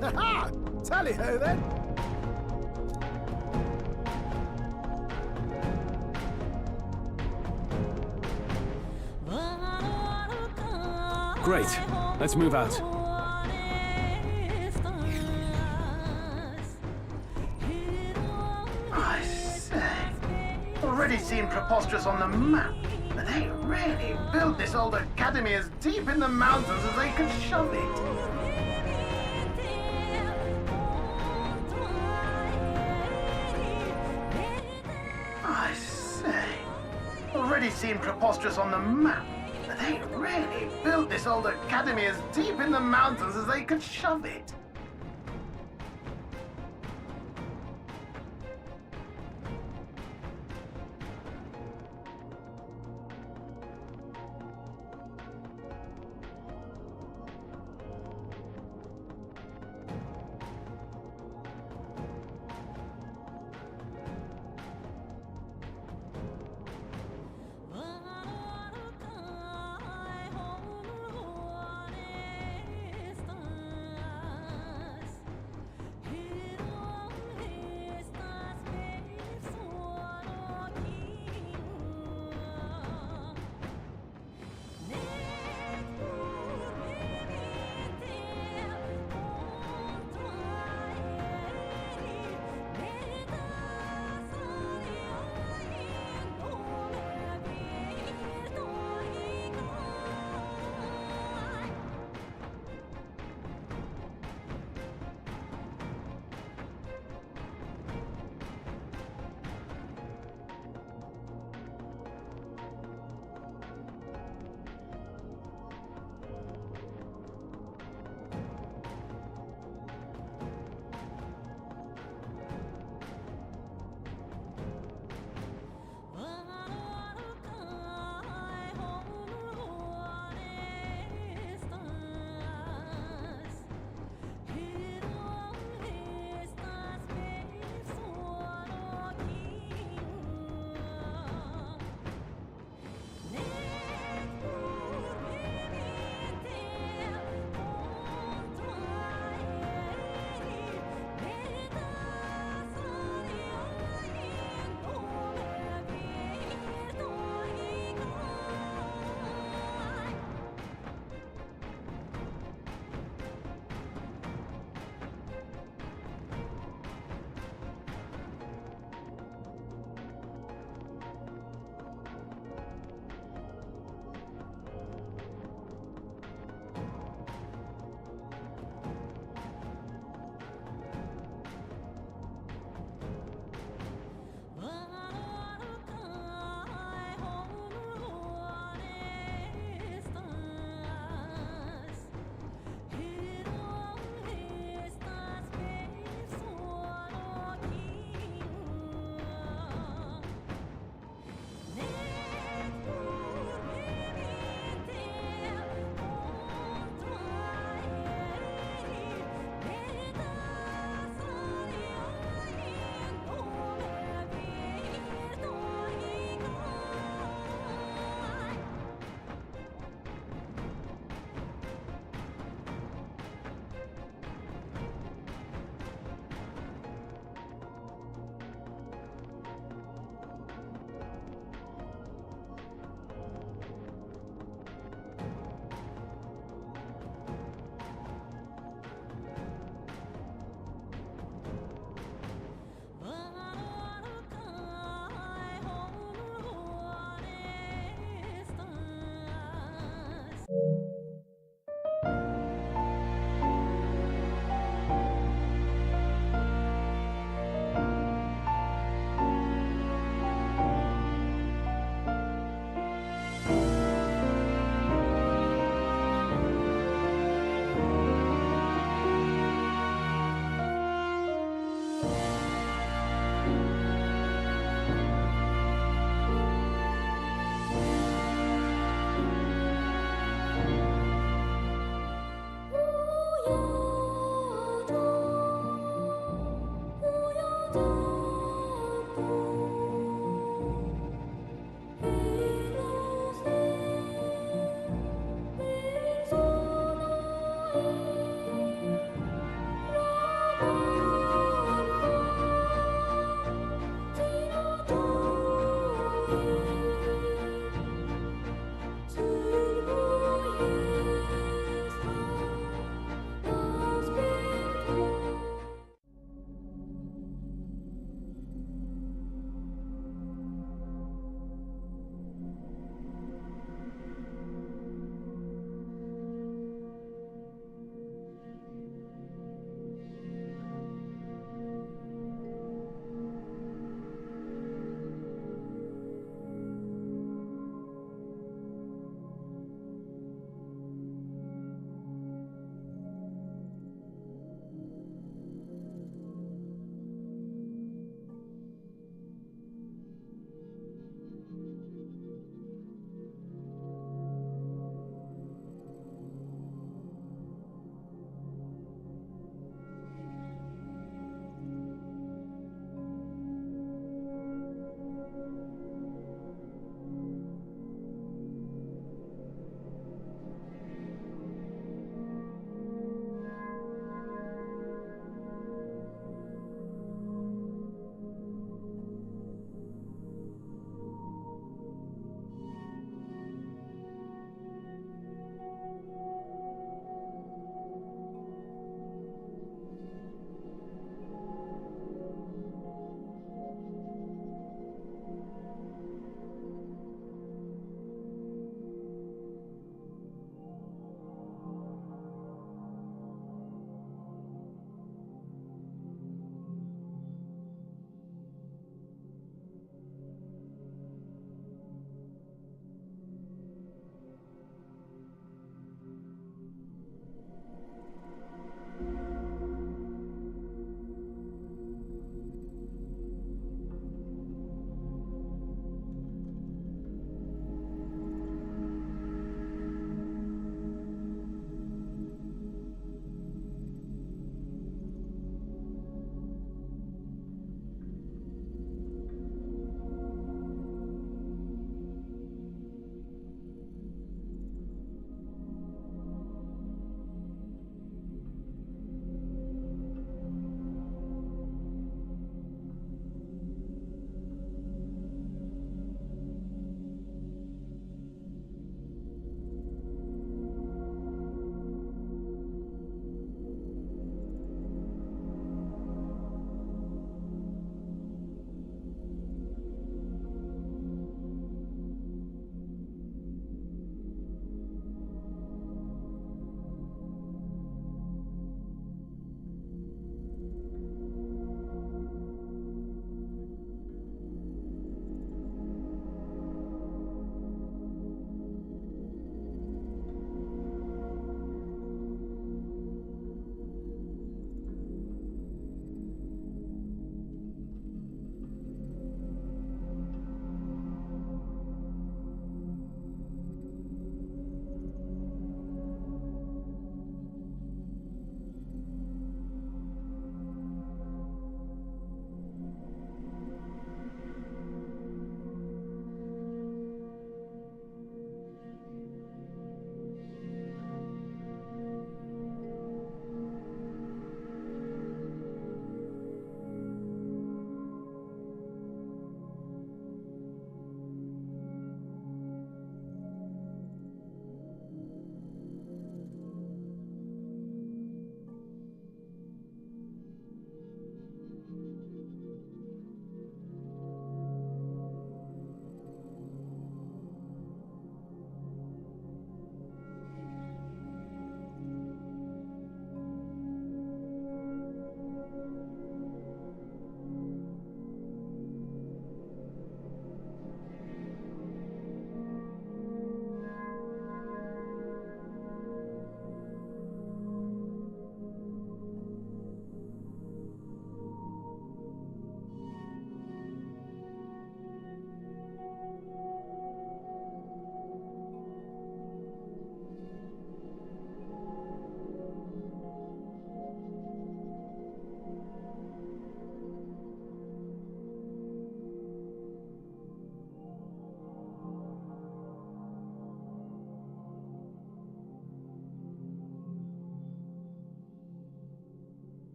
Ha! Tally-ho then! Great. Let's move out. I say, already seemed preposterous on the map, but they really built this old academy as deep in the mountains as they could shove it. I say, already seemed preposterous on the map, but they really built this old academy as deep in the mountains as they could shove it.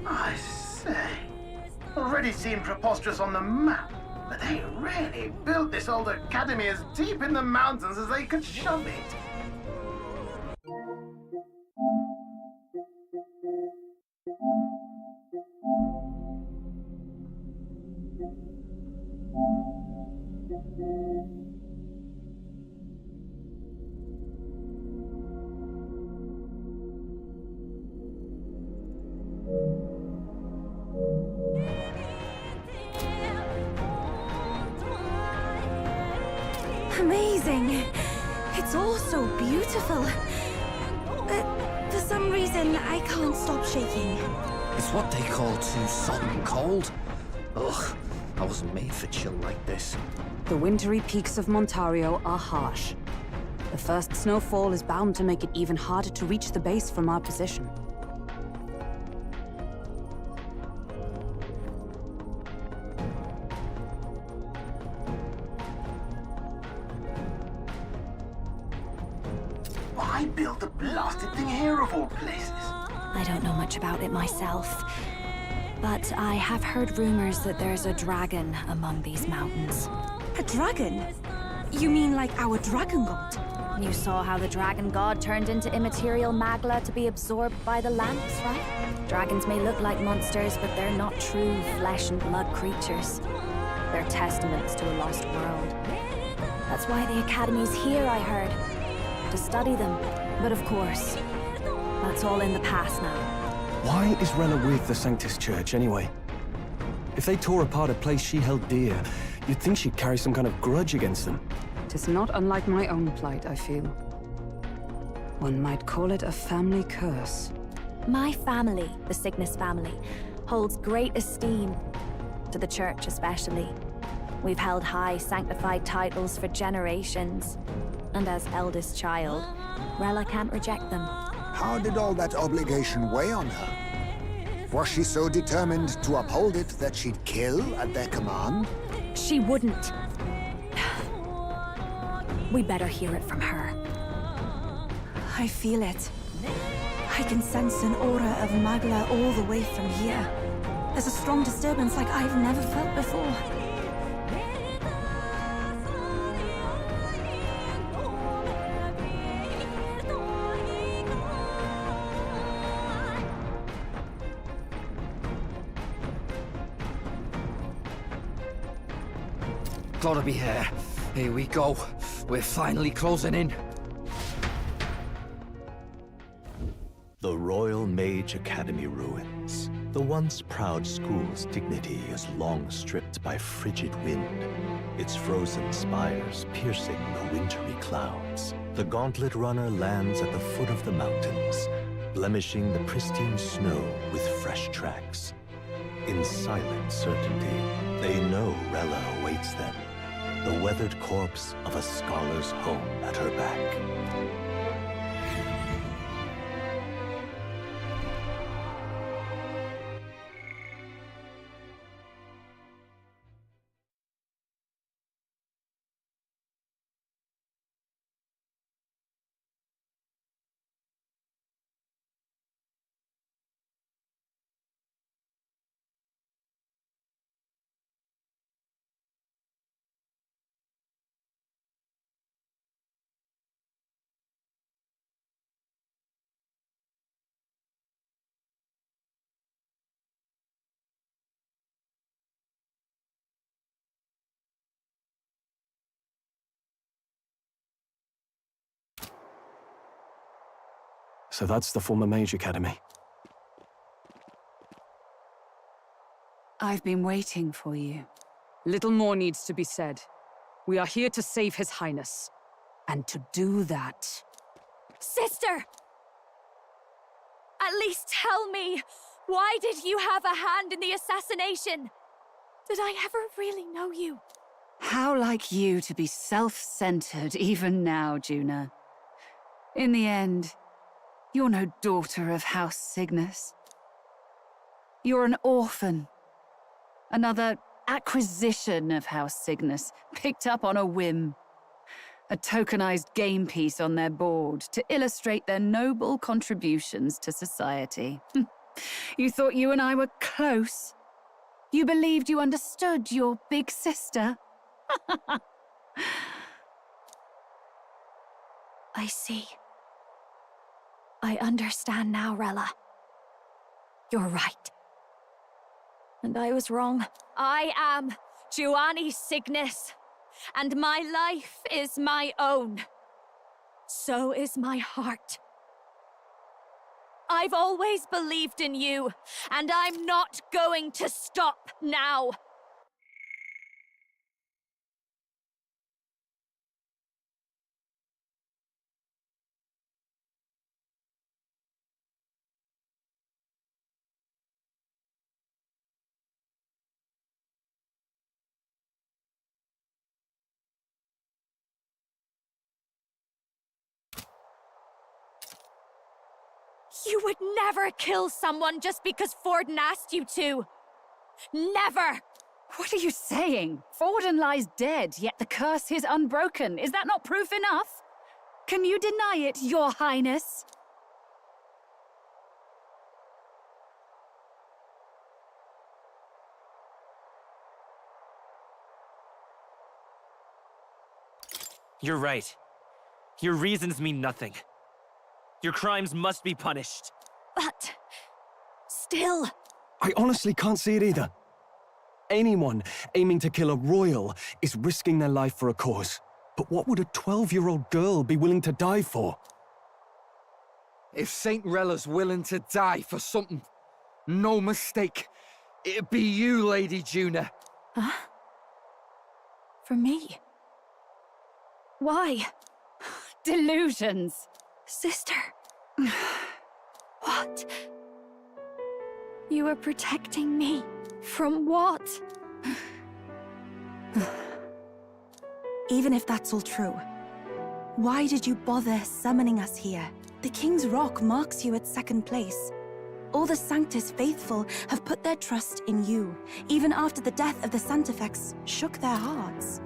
I say, already seemed preposterous on the map, but they really built this old academy as deep in the mountains as they could shove it. Amazing. It's all so beautiful. But for some reason, I can't stop shaking. It's what they call too sudden cold. Ugh, I wasn't made for chill like this. The wintry peaks of Montario are harsh. The first snowfall is bound to make it even harder to reach the base from our position. Why build the blasted thing here of all places? I don't know much about it myself, but I have heard rumors that there's a dragon among these mountains. A dragon? You mean like our dragon god? You saw how the dragon god turned into immaterial magla to be absorbed by the lamps, right? Dragons may look like monsters, but they're not true flesh and blood creatures. They're testaments to a lost world. That's why the Academy's here, I heard. To study them. But of course, that's all in the past now. Why is Rella with the Sanctus Church, anyway? If they tore apart a place she held dear, you'd think she'd carry some kind of grudge against them. Tis not unlike my own plight, I feel. One might call it a family curse. My family, the Cygnus family, holds great esteem, to the Church especially. We've held high sanctified titles for generations, and as eldest child, Rella can't reject them. How did all that obligation weigh on her? Was she so determined to uphold it that she'd kill at their command? She wouldn't. We better hear it from her. I feel it. I can sense an aura of Magla all the way from here. There's a strong disturbance like I've never felt before. Gotta be here. Here we go. We're finally closing in. The Royal Mage Academy ruins. The once proud school's dignity is long stripped by frigid wind, its frozen spires piercing the wintry clouds. The gauntlet runner lands at the foot of the mountains, blemishing the pristine snow with fresh tracks. In silent certainty, they know Rella awaits them, the weathered corpse of a scholar's home at her back. So that's the former Mage Academy. I've been waiting for you. Little more needs to be said. We are here to save His Highness. And to do that... Sister! At least tell me, why did you have a hand in the assassination? Did I ever really know you? How like you to be self-centered even now, Juna. In the end, you're no daughter of House Cygnus. You're an orphan. Another acquisition of House Cygnus, picked up on a whim. A tokenized game piece on their board to illustrate their noble contributions to society. You thought you and I were close? You believed you understood your big sister? I see. I understand now, Rella. You're right. And I was wrong. I am Giovanni Cygnus, and my life is my own. So is my heart. I've always believed in you, and I'm not going to stop now. You would never kill someone just because Forden asked you to. Never! What are you saying? Forden lies dead, yet the curse is unbroken. Is that not proof enough? Can you deny it, Your Highness? You're right. Your reasons mean nothing. Your crimes must be punished. But... still... I honestly can't see it either. Anyone aiming to kill a royal is risking their life for a cause. But what would a 12-year-old girl be willing to die for? If Saint Rella's willing to die for something, no mistake, it'd be you, Lady Juna. Huh? For me? Why? Delusions. Sister. What? You were protecting me. From what? Even if that's all true, why did you bother summoning us here? The King's Rock marks you at second place. All the Sanctus faithful have put their trust in you, even after the death of the Santafex shook their hearts.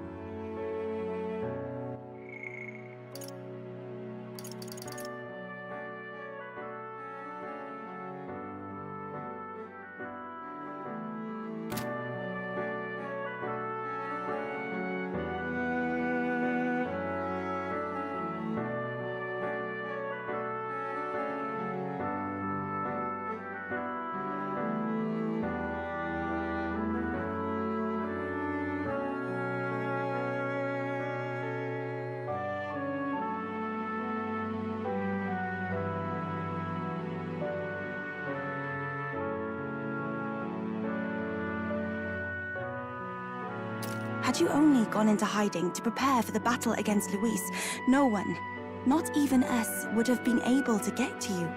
Had you only gone into hiding to prepare for the battle against Luis, no one, not even us, would have been able to get to you.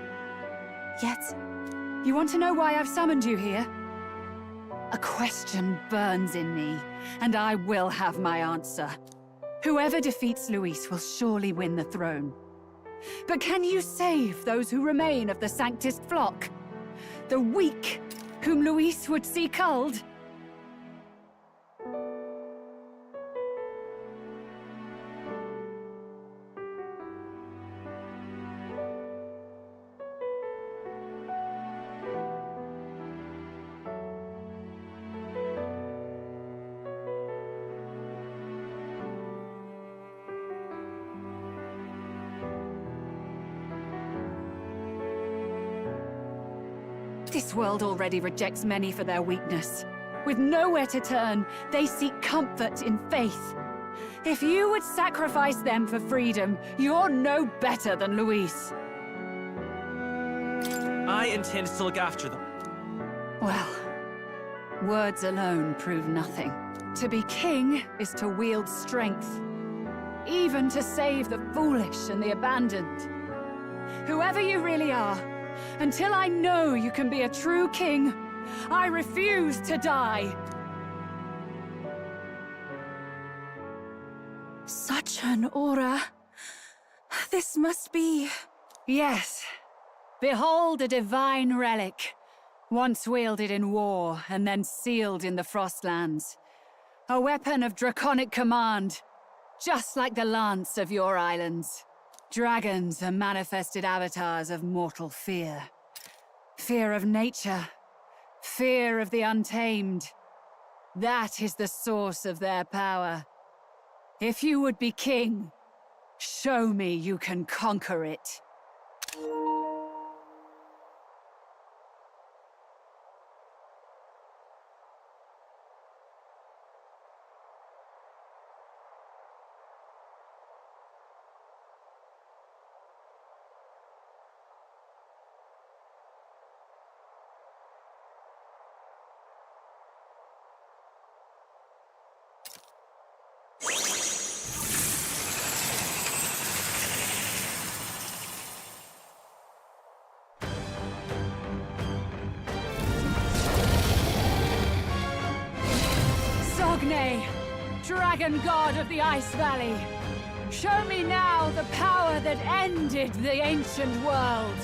Yet... You want to know why I've summoned you here? A question burns in me, and I will have my answer. Whoever defeats Luis will surely win the throne. But can you save those who remain of the Sanctist flock? The weak, whom Luis would see culled? This world already rejects many for their weakness. With nowhere to turn, they seek comfort in faith. If you would sacrifice them for freedom, you're no better than Luis. I intend to look after them. Well, words alone prove nothing. To be king is to wield strength, even to save the foolish and the abandoned. Whoever you really are, until I know you can be a true king, I refuse to die. Such an aura. This must be... Yes. Behold a divine relic, once wielded in war and then sealed in the Frostlands. A weapon of draconic command, Just like the lance of your islands, dragons are manifested avatars of mortal fear. Fear of nature, fear of the untamed. That is the source of their power. If you would be king, show me you can conquer it. Dragon god of the Ice Valley, show me now the power that ended the ancient world.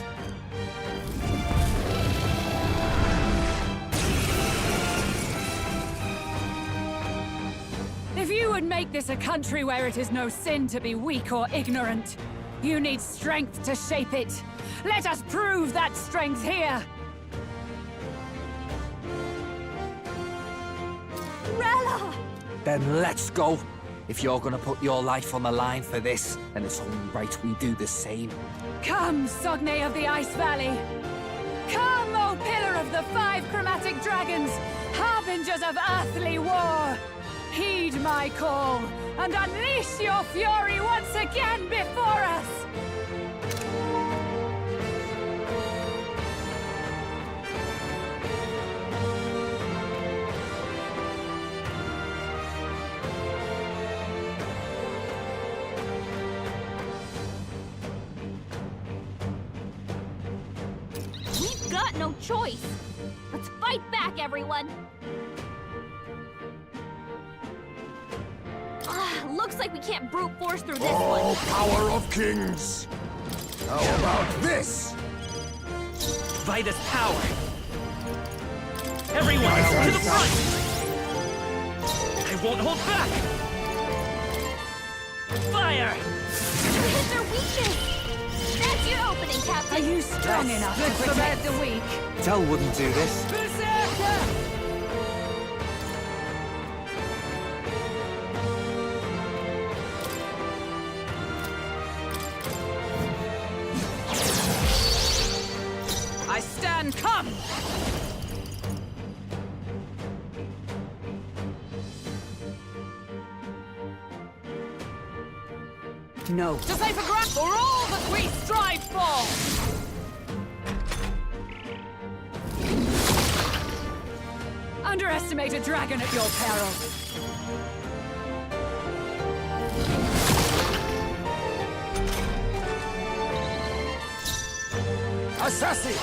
If you would make this a country where it is no sin to be weak or ignorant, you need strength to shape it. Let us prove that strength here. Rella! Then let's go. If you're gonna put your life on the line for this, then it's only right we do the same. Come, Sogne of the Ice Valley! Come, O Pillar of the 5 Chromatic Dragons, harbingers of earthly war! Heed my call, and unleash your fury once again before us! No choice. Let's fight back, everyone. Looks like we can't brute force through this one. Oh, power of kings! How about this? Vitus power! Everyone, to the front! I won't hold back! Fire! Hit their weakness! That's your opening, Captain! Are you strong enough to protect the weak? Tell wouldn't do this. Berserker! I stand, come! No. To save a grant for all that we strive for! Underestimate a dragon at your peril. Assassin!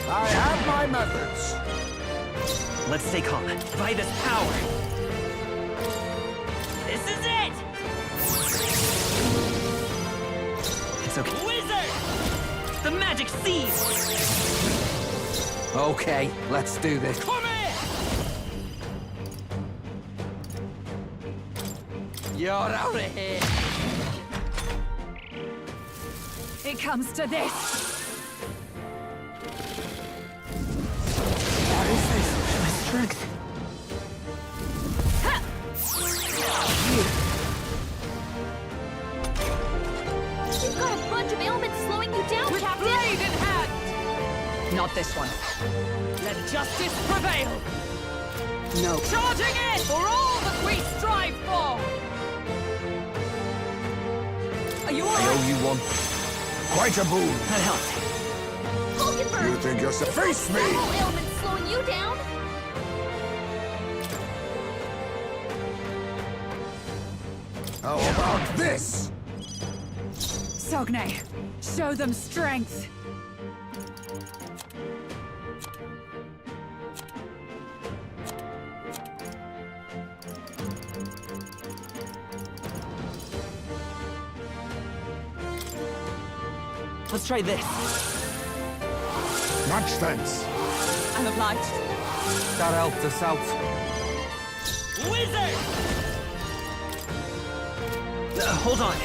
I have my methods. Let's stay calm. Vitus power! This is it! It's okay. Wizard! The magic seed! Okay, let's do this. Come here! You're out of here! It comes to this. What is this? My strength. You've got a bunch of ailments slowing you down, With Captain! blade in hand! Not this one. Let justice prevail! No. Charging in for all that we strive for! Are you I alright? owe you one. Quite a boon. That helps. Hulkenberg! You think you're face me? Several ailments slowing you down? How about this? Sogne, show them strength. Let's try this. Much thanks. I'm obliged. That helped us out. Wizard! Hold on.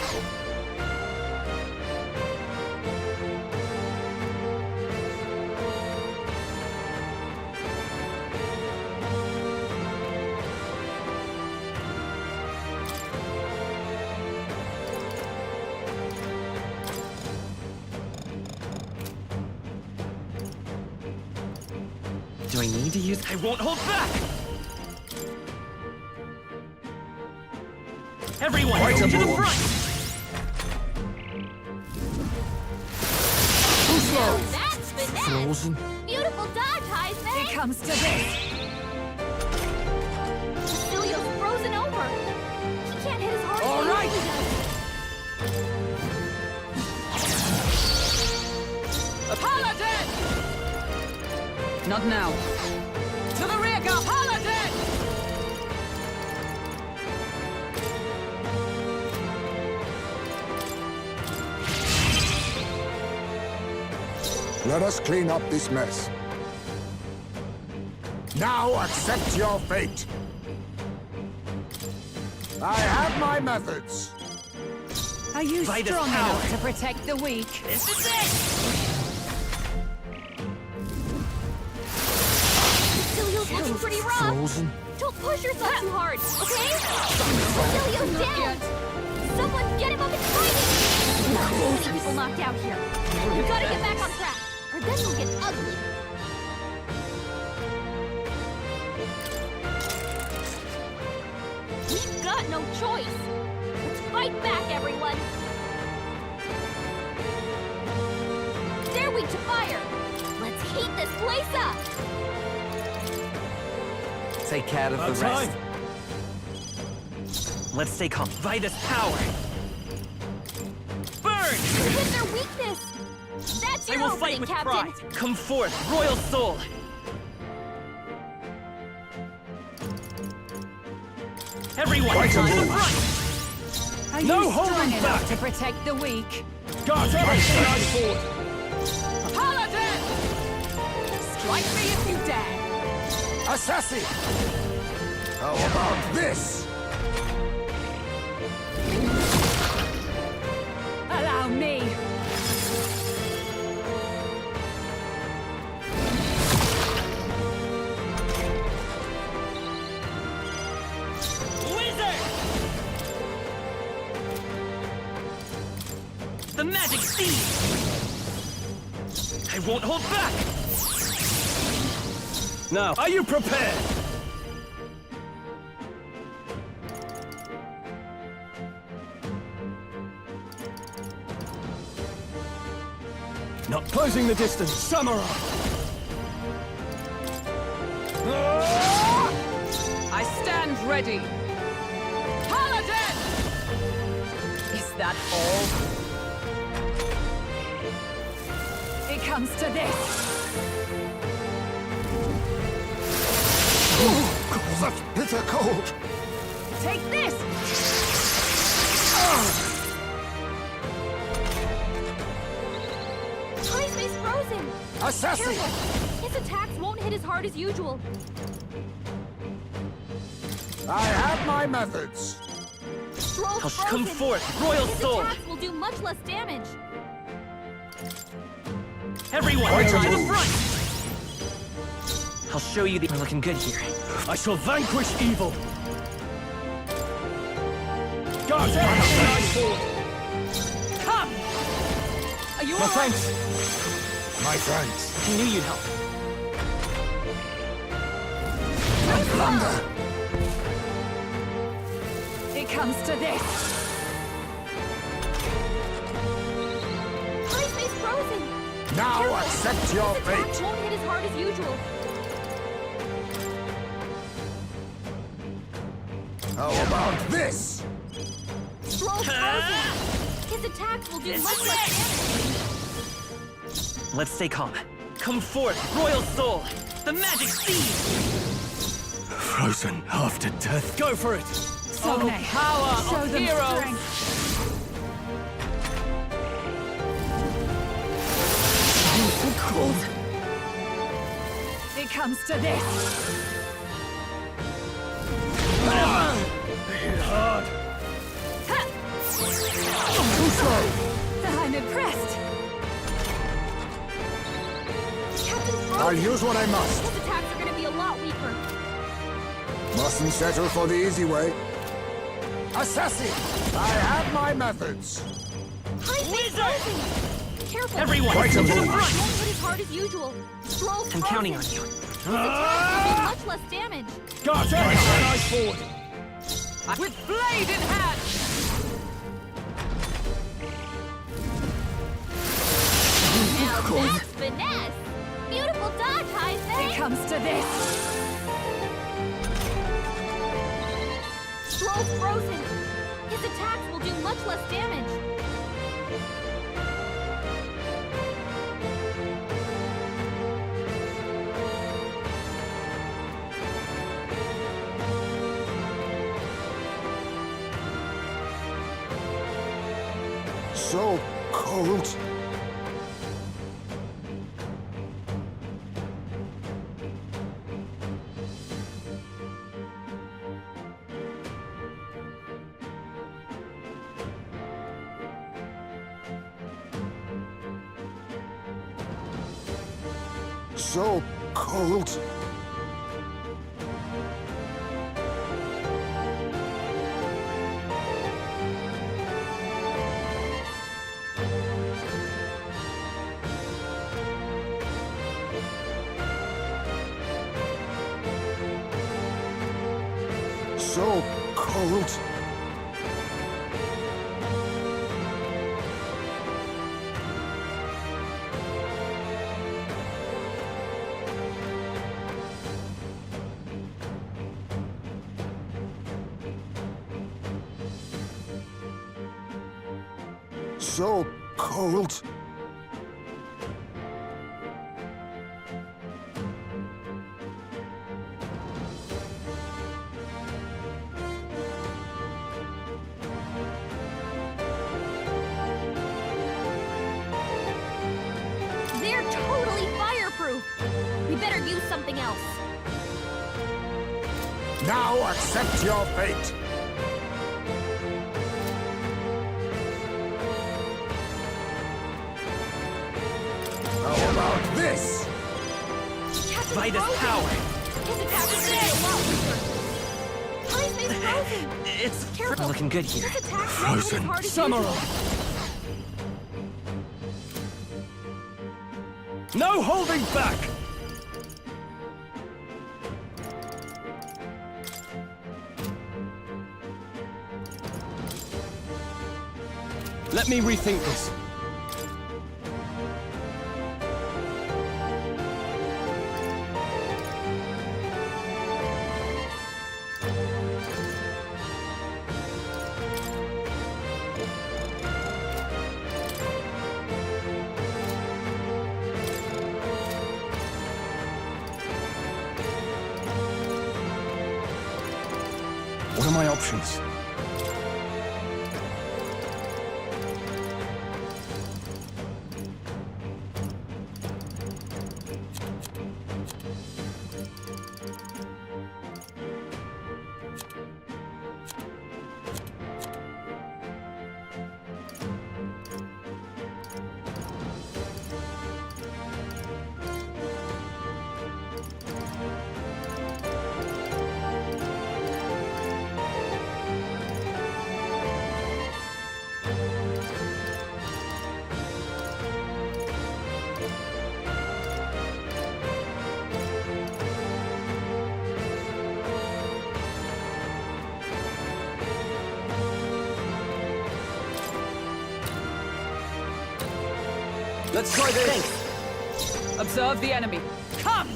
Do I need to use... I won't hold back! Everyone, Quite go a to the move. front! Now that's finesse! Frozen? Beautiful dodge, Heisman! It comes to this. Cecilio's frozen over. He can't hit as hard All as he right. usually does. A paladin! Not now. To the rear guard, paladin! Let us clean up this mess. Now accept your fate. I have my methods. Are you By this strong power. enough to protect the weak? This is it! Cecilio's looking pretty rough. Frozen? Don't push yourself too hard, okay? Cecilio's down! Someone get him up and fight him! Lots of people knocked out here. You gotta get back on track, or this will get ugly. We've got no choice. Let's fight back, everyone. They're weak to fire. Let's heat this place up. Take care of the rest. Let's stay calm. Vitus power! Burn! Hit their weakness. That's I your will opening, fight with Captain. pride! Come forth, royal soul! Everyone, Quite a to the move. front! Are No you holding strong back. enough to protect the weak? Got everything I fought! Paladin! Strike me if you dare! Assassin! How about this? Allow me. Wizard! The magic seed! I won't hold back! Now, are you prepared? Not closing the distance. Samurai! I stand ready. Paladin! Is that all? It comes to this. That's bitter cold. Take this. Heisman's frozen. Assassin! Careful. His attacks won't hit as hard as usual. I have my methods. Stroll's Come frozen. forth, royal His soul! attacks will do much less damage. Everyone, Quite a to the move. front! I'll show you the... We're looking good here. I shall vanquish evil! Got everything I fought! Come! Are you My all right? thanks! My thanks. I knew you'd help. Thunder! It comes to this. Heisman's frozen. Now Careful. accept your His attacks fate. won't hit as hard as usual. How about this? Stroll's frozen. His attacks will do much less damage. Let's stay calm. Come forth, royal soul! The magic seed! Frozen after death. Go for it! Sogne, Power show of them heroes! strength. So cold. It comes to this. Hit hard! slow! I'm impressed. Captain Frozen! I'll use what I must. His attacks are gonna be a lot weaker. Mustn't settle for the easy way. Assassin! I have my methods. Careful! Everyone, Quite a Don't move. hit as hard as usual. Scroll's I'm counting on frozen. you. His attacks will do much less damage. Got it! Nice forward! With blade in hand! Now that's finesse! Beautiful dodge, Heisman! It comes to this. Scroll's frozen. His attacks will do much less damage. So cold. So cold. So cold. So cold. They're totally fireproof. We better use something else. Now accept your fate. How about this? Vitus power. His attacks are gonna be a lot weaker. Heisman's frozen. It's Careful. looking good here. His attacks won't hit as hard as usual. No holding back! Let me rethink this. What are my options? Let's try this. Observe the enemy. Come!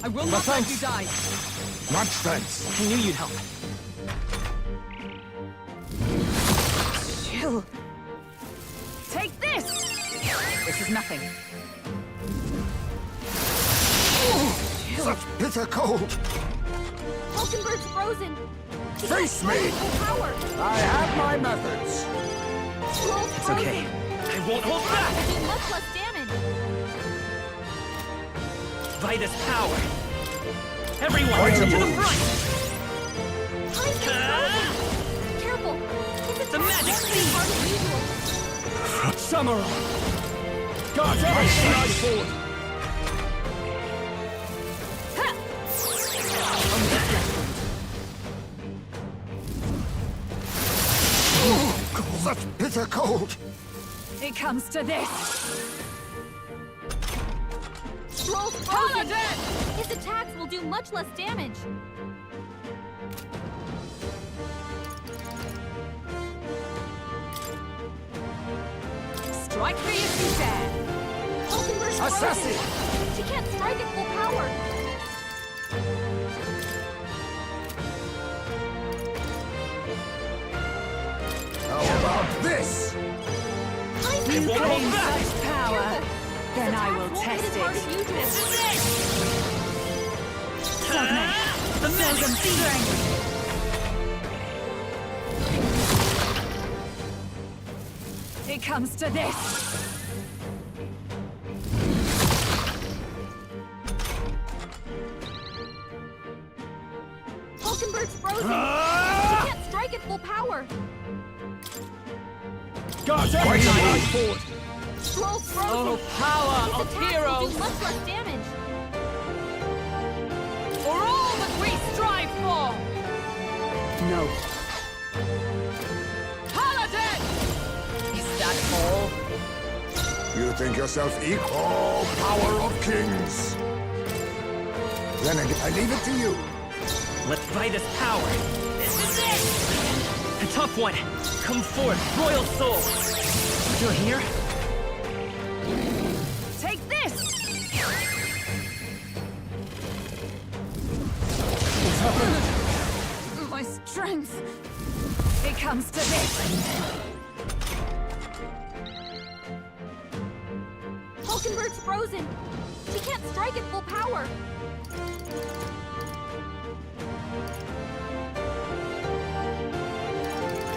I will not let you die. Much thanks. I knew you'd help. Chill. Take this! This is nothing. Such bitter cold. Hulkenberg's frozen. He Face has me! full power. I have my methods. Scroll's It's frozen. okay. I won't hold His back! attacks will do much less damage. Vitus power. Everyone, Quite a to the move. front! Heisman's frozen. Careful. His The magic seed! Samurai! Guard everything I fought! Oh, such bitter cold! It comes to this. Scroll's frozen! His attacks will do much less damage. Strike me if you dare! Hulkenberg's Assassin! frozen! She can't strike at full power! How about this? You claim such power, then I will test it. This is The magic strength. It comes to this. Hulkenberg's frozen! She can't strike at full power! Guard everything I fought! Scroll's frozen! Oh, power His of attacks heroes! will do much less damage! For all that we strive for! No. Paladin! Is that all? You think yourself equal, power of kings? Then again, I leave it to you. Let's try this power. This is it! A tough one. Come forth, royal soul. Still here? Take this! What's happened? My strength. It comes to this. Hulkenberg's frozen! She can't strike at full power!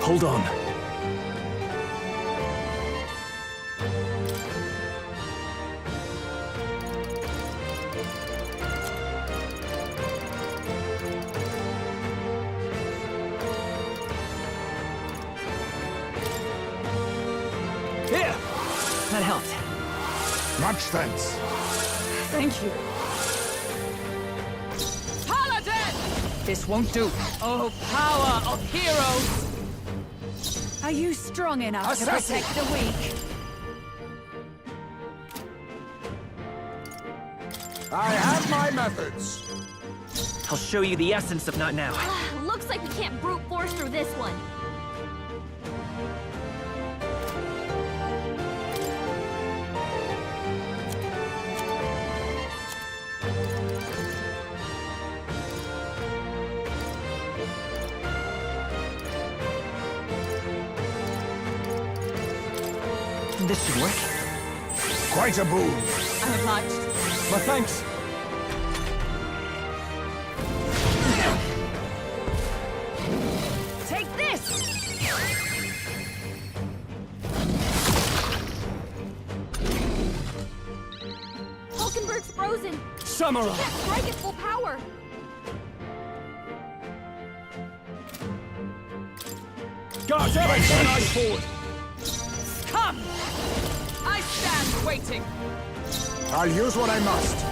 Hold on. Here! That helped. Much thanks. Thank you. Paladin! This won't do. Oh, power of heroes! Are you strong enough to protect the weak? I have my methods. I'll show you the essence of not now. Looks like we can't brute force through this one. This should work. Quite a boon. I'm obliged. My thanks. Take this! Hulkenberg's frozen! Samurai! She can't strike at full power! Guard everything I fought! Come! I stand waiting. I'll use what I must.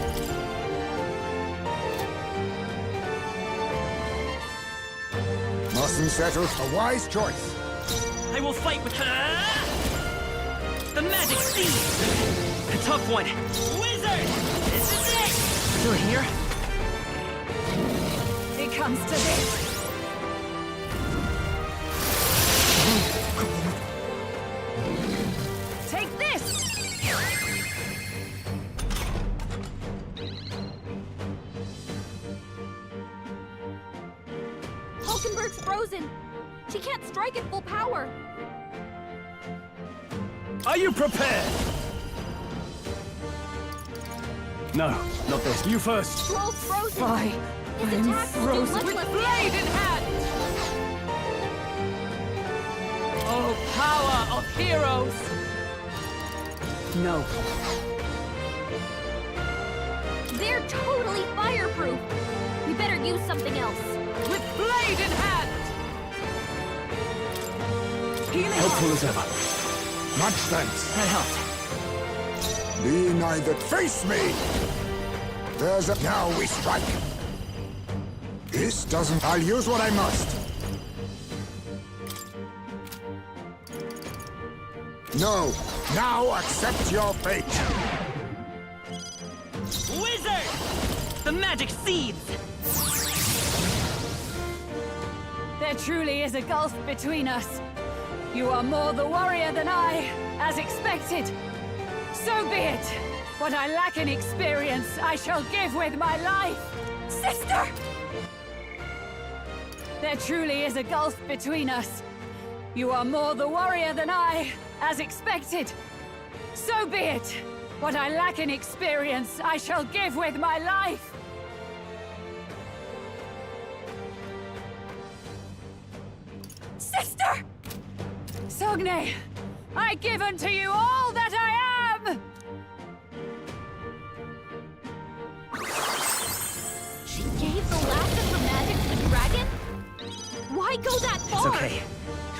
Mustn't settle. A wise choice. I will fight with the magic seed. A tough one. Wizard! This is it! Still here? It comes to this. Take this! Hulkenberg's frozen! She can't strike at full power! Are you prepared? No, not this. You first. Scroll's frozen! I His am attacks will do frozen. much With less blade damage! in hand! Oh, power of heroes! No. They're totally fireproof! We better use something else. With blade in hand! Helpful as ever. Much thanks. That helped. Be neither. Face me! There's a... Now we strike. This doesn't... I'll use what I must. No. Now accept your fate. Wizard! The magic seeds! There truly is a gulf between us. You are more the warrior than I, as expected. So be it. What I lack in experience, I shall give with my life. Sister! There truly is a gulf between us. You are more the warrior than I, as expected. So be it. What I lack in experience, I shall give with my life. Sister! Sogne, I give unto you all that I am! She gave the last of her magic to the dragon? Why go that far? It's okay.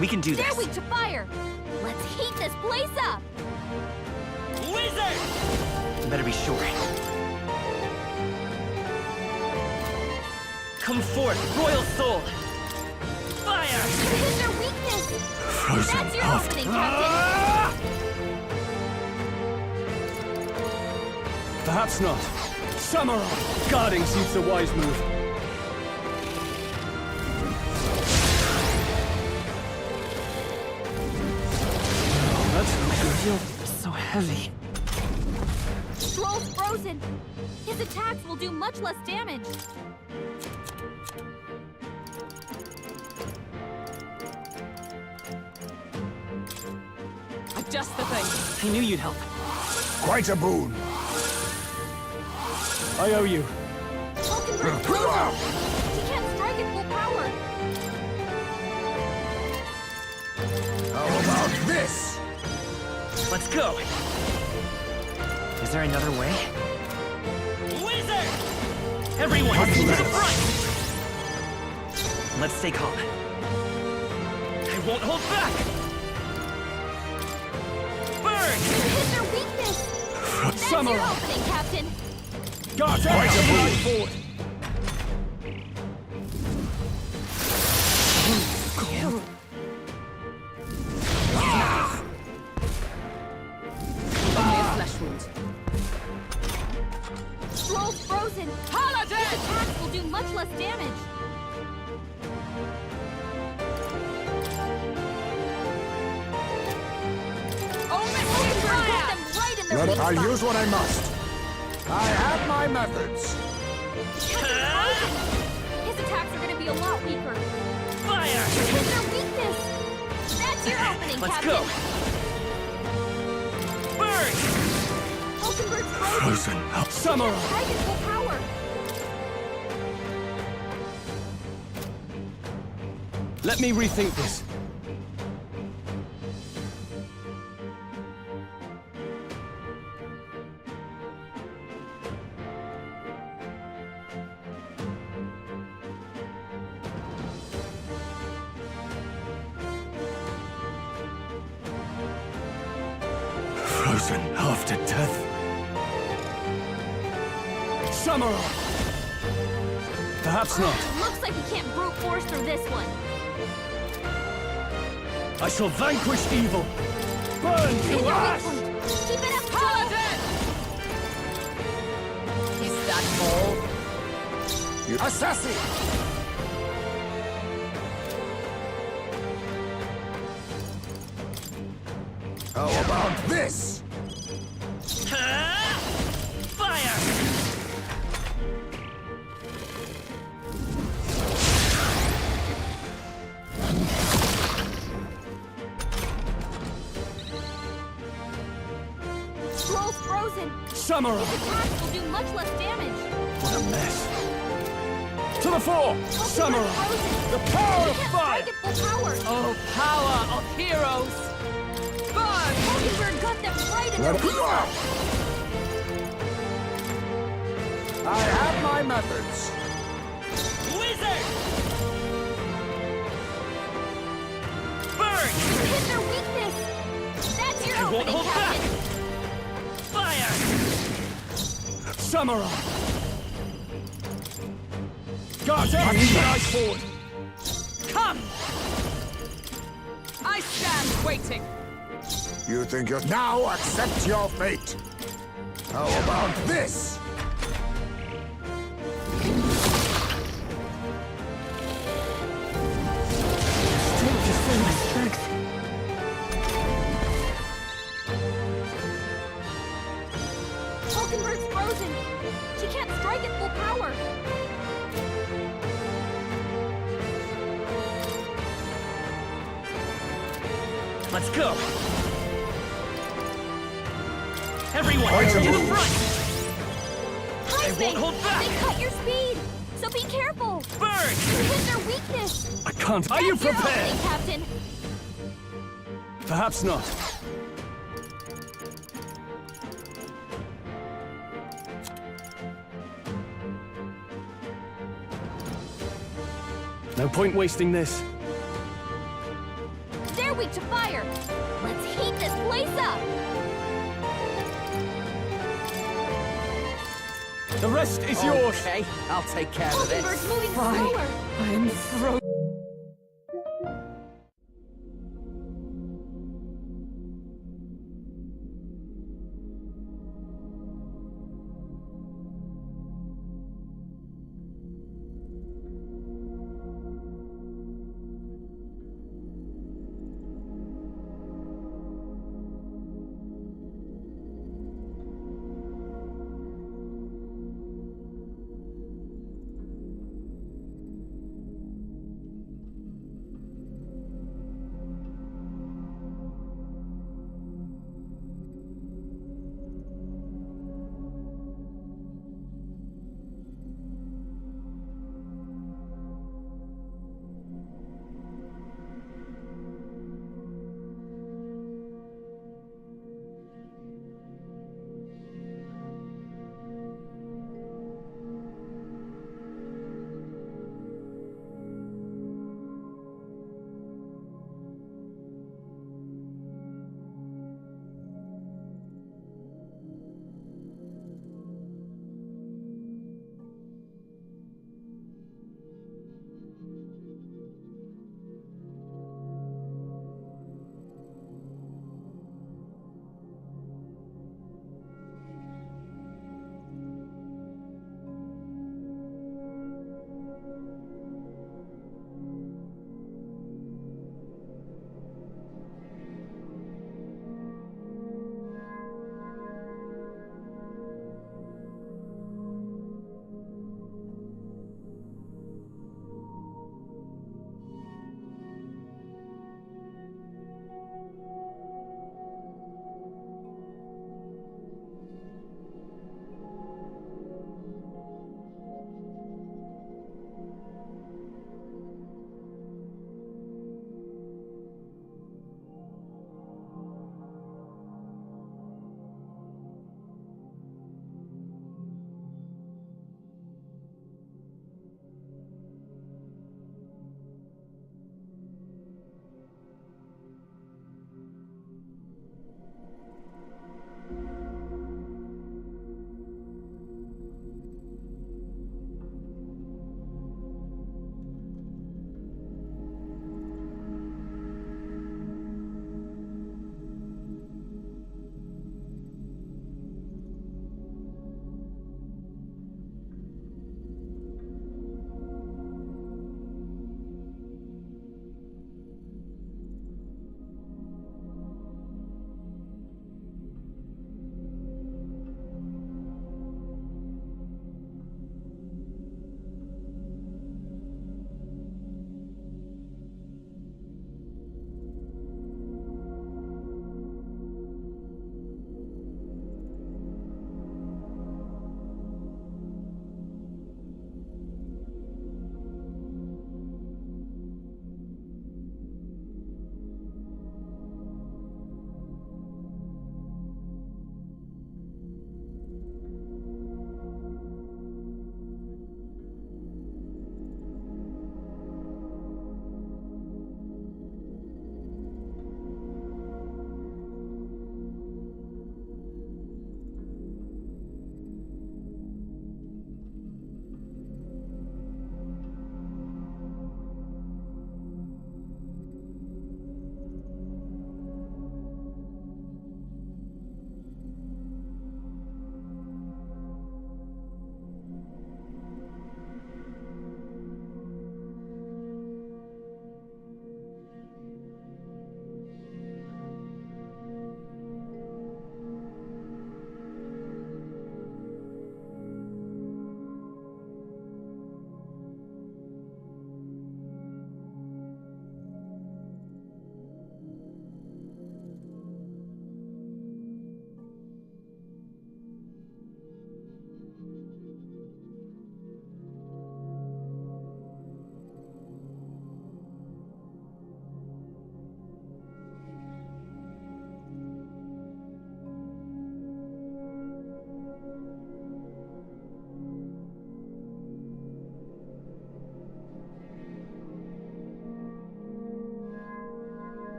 We can do this. They're weak to fire. Let's heat this place up. Wizard! You better be sure. Come forth, royal soul! Fire! This is their weakness. Frozen That's your half. opening, Captain. Perhaps not. Samurai! Guarding seems the wise move. That's no good. I feel so heavy. Troll's frozen. His attacks will do much less damage. Just the thing. I knew you'd help. Quite a boon. I owe you. Falconberg's frozen. He can't strike at full power. How about this? Let's go! Is there another way? Wizard! Everyone, to the front! Let's stay calm. I won't hold back! Burn! This is their weakness. That's your opening, Captain. Guard Quite a right move. forward. Only a flesh wound. Troll's frozen. Paladin! His attacks will do much less damage. I'll use what I must. I have my methods. His attacks are going to be a lot weaker. Fire! This is their weakness. That's your opening, Let's Captain. go! Burn! Falconberg's Frozen. Samurai! Strike at full power. Let me rethink this. Frozen after death. Samurai! Perhaps not. Looks like we can't brute force through this one. I shall vanquish evil. Burn to ash! Keep it up, Paladin! Is that all? Assassin! How about this? Fire! Troll's frozen. Samurai! His attacks will do much less damage. What a mess. To the fore! Samurai! The power of fire! Strike at full power. Oh, power of heroes! Burn! Falconberg got them right in the weakness. I have my methods. Wizard! Burn! Burn! Hit their weakness! That's your I won't opening, hold back! Captain! Fire! Samurai! Guards, everything eyes forward! Come! I stand waiting. You think you're... Now accept your fate! How about this? Still just feel my strength. Falkenberg's frozen! She can't strike at full power! Let's go! Everyone, Fight to and the move. front! High I won't hold back! They cut your speed! So be careful! Burn! You hit their weakness! I can't... Are you prepared? Captain! Perhaps not. No point wasting this. They're weak to fire! Let's heat this place up! The rest is yours! Okay, I'll take care of this. Falkenberg's moving Why? slower! I'm frozen.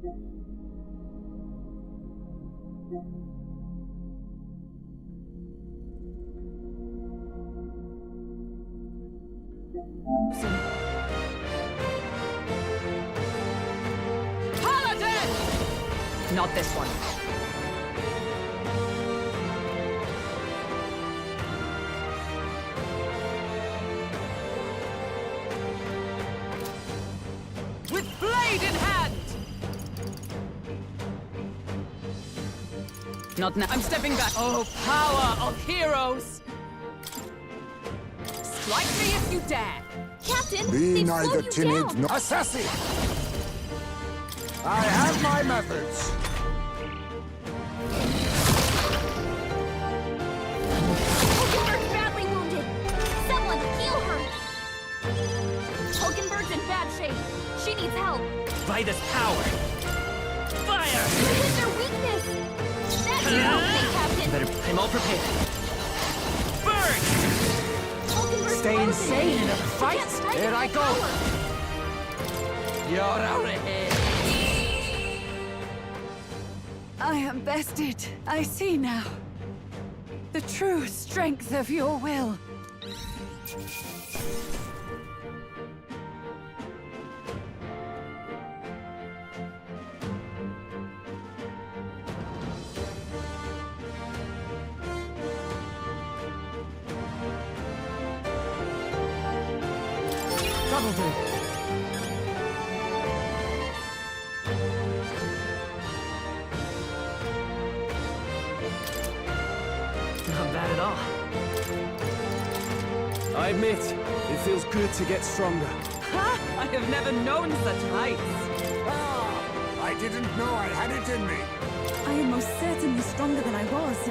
Paladin! Not this one. With blade in hand! Not now. I'm stepping back. Oh, power of heroes! Strike me if you dare! Captain, Be they've neither slowed you timid down. nor assassin. I have my methods. Hulkenberg's badly wounded. Someone heal her. Hulkenberg's in bad shape. She needs help. By this power. Fire! What is their weakness? That's your opening, Captain. Better, I'm all prepared. Burn! Hulkenberg's Stay frozen. insane in a You fight? can't strike Here at I that go. power. You're out of here. I am bested. I see now. The true strength of your will. That'll do. Not bad at all. I admit, it feels good to get stronger. Ha! I have never known such heights. Ah, I didn't know I had it in me. I am most certainly stronger than I was.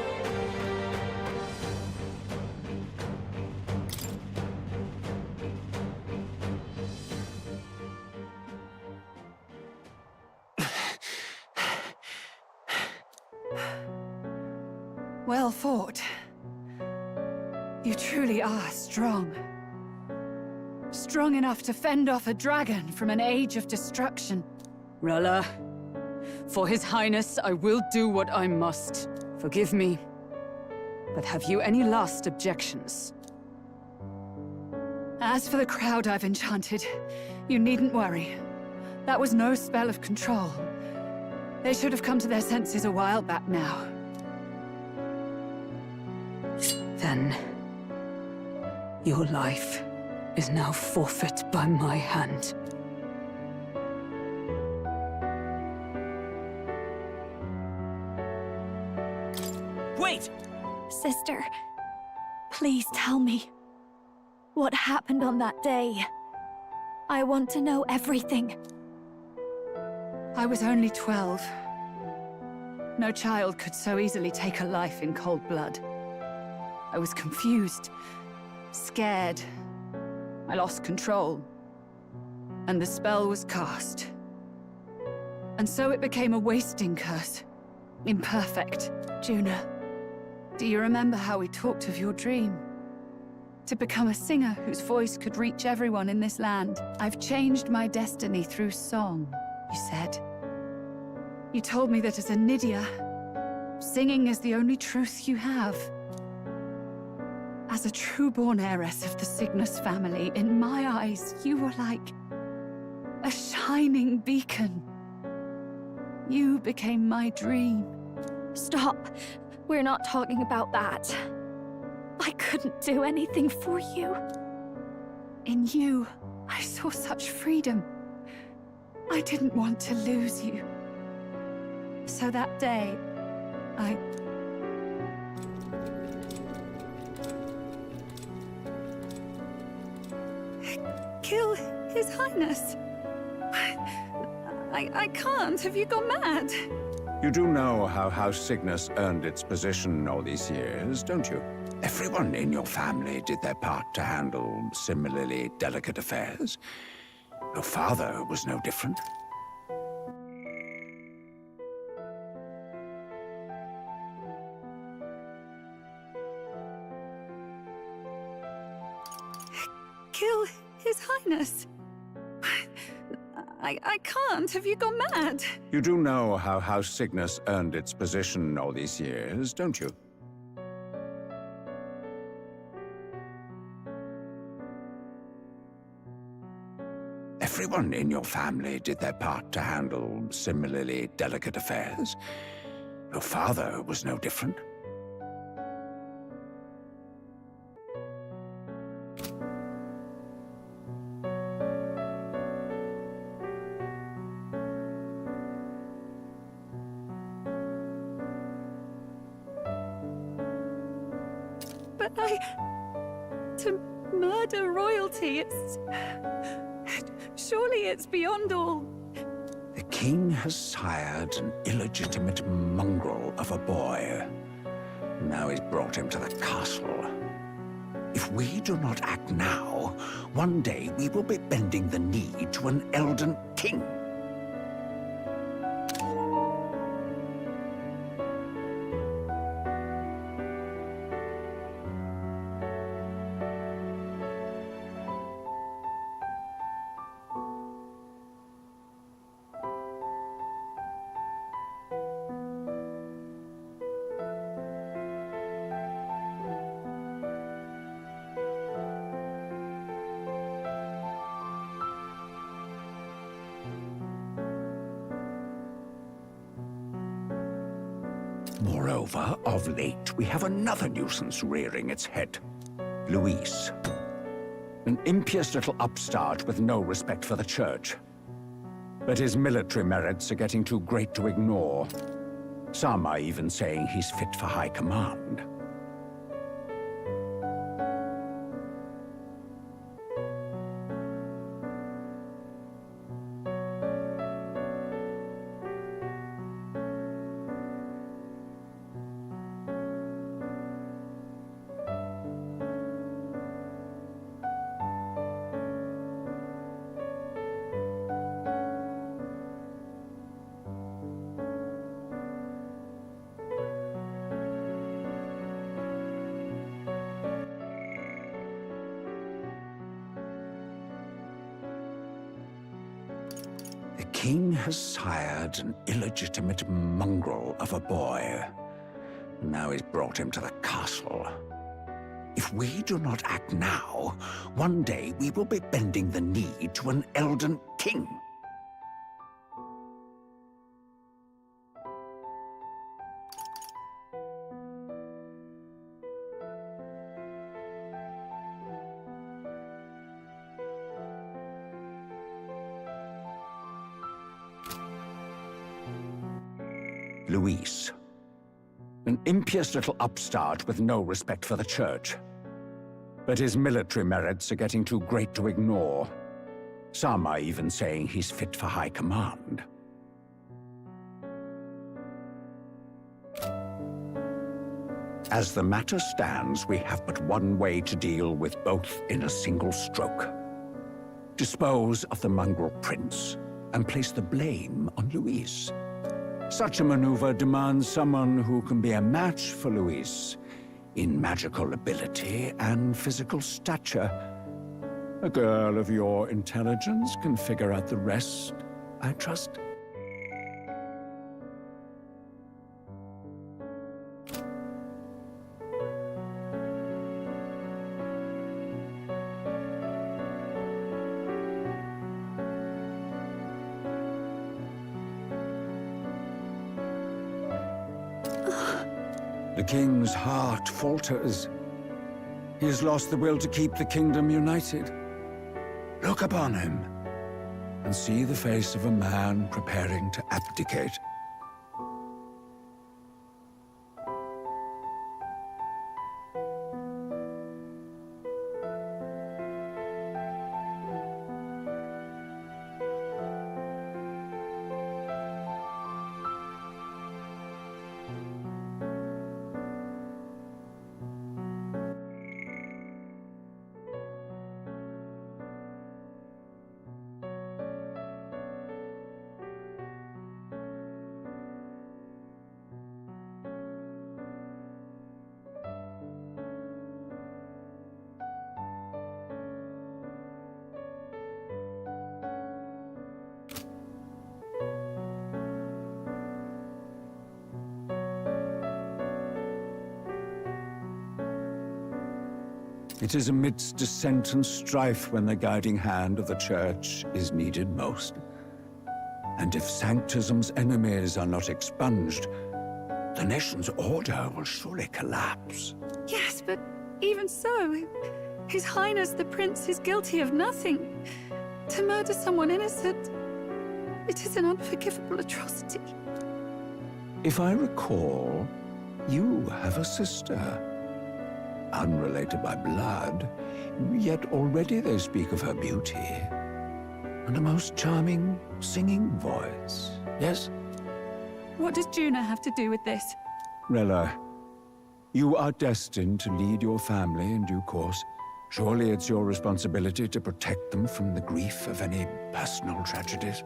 Well fought. You truly are strong. Strong enough to fend off a dragon from an age of destruction. Rella, for His Highness, I will do what I must. Forgive me. But have you any last objections? As for the crowd I've enchanted, you needn't worry. That was no spell of control. They should have come to their senses a while back now. Then, your life is now forfeit by my hand. Wait! Sister, please tell me. What happened on that day? I want to know everything. I was only 12. No child could so easily take a life in cold blood. I was confused, scared. I lost control. And the spell was cast. And so it became a wasting curse. Imperfect. Juna, do you remember how we talked of your dream? To become a singer whose voice could reach everyone in this land. I've changed my destiny through song, you said. You told me that as a Nydia, singing is the only truth you have. As a true-born heiress of the Cygnus family, in my eyes, you were like a shining beacon. You became my dream. Stop. We're not talking about that. I couldn't do anything for you. In you, I saw such freedom. I didn't want to lose you. So that day, I... Kill His Highness. I can't. Have you gone mad? You do know how House Cygnus earned its position all these years, don't you? Everyone in your family did their part to handle similarly delicate affairs. Your father was no different. Kill His Highness. I can't. Have you gone mad? You do know how House Cygnus earned its position all these years, don't you? Everyone in your family did their part to handle similarly delicate affairs. Your father was no different. But to murder royalty, surely it's beyond all. The king has sired an illegitimate mongrel of a boy. Now he's brought him to the castle. If we do not act now, one day we will be bending the knee to an Elden king. Moreover, of late, we have another nuisance rearing its head. Luis. An impious little upstart with no respect for the church. But his military merits are getting too great to ignore. Some are even saying he's fit for high command. The king has sired an illegitimate mongrel of a boy. Now he's brought him to the castle. If we do not act now, one day we will be bending the knee to an Elden king. Luis. An impious little upstart with no respect for the church. But his military merits are getting too great to ignore. Some are even saying he's fit for high command. As the matter stands, we have but one way to deal with both in a single stroke. Dispose of the mongrel prince and place the blame on Luis. Such a maneuver demands someone who can be a match for Luis in magical ability and physical stature. A girl of your intelligence can figure out the rest, I trust. The king's heart falters. He has lost the will to keep the kingdom united. Look upon him, and see the face of a man preparing to abdicate. It is amidst dissent and strife when the guiding hand of the Church is needed most. And if Sanctism's enemies are not expunged, the nation's order will surely collapse. Yes, but even so, His Highness the Prince is guilty of nothing. To murder someone innocent, it is an unforgivable atrocity. If I recall, you have a sister. Unrelated by blood, yet already they speak of her beauty. And a most charming singing voice, yes? What does Juna have to do with this? Rella, you are destined to lead your family in due course. Surely it's your responsibility to protect them from the grief of any personal tragedies.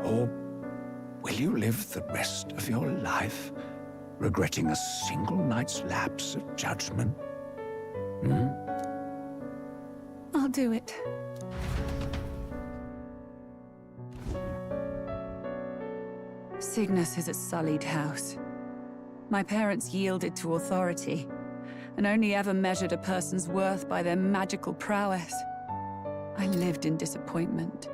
Or will you live the rest of your life regretting a single night's lapse of judgment? I'll do it. Cygnus is a sullied house. My parents yielded to authority, and only ever measured a person's worth by their magical prowess. I lived in disappointment.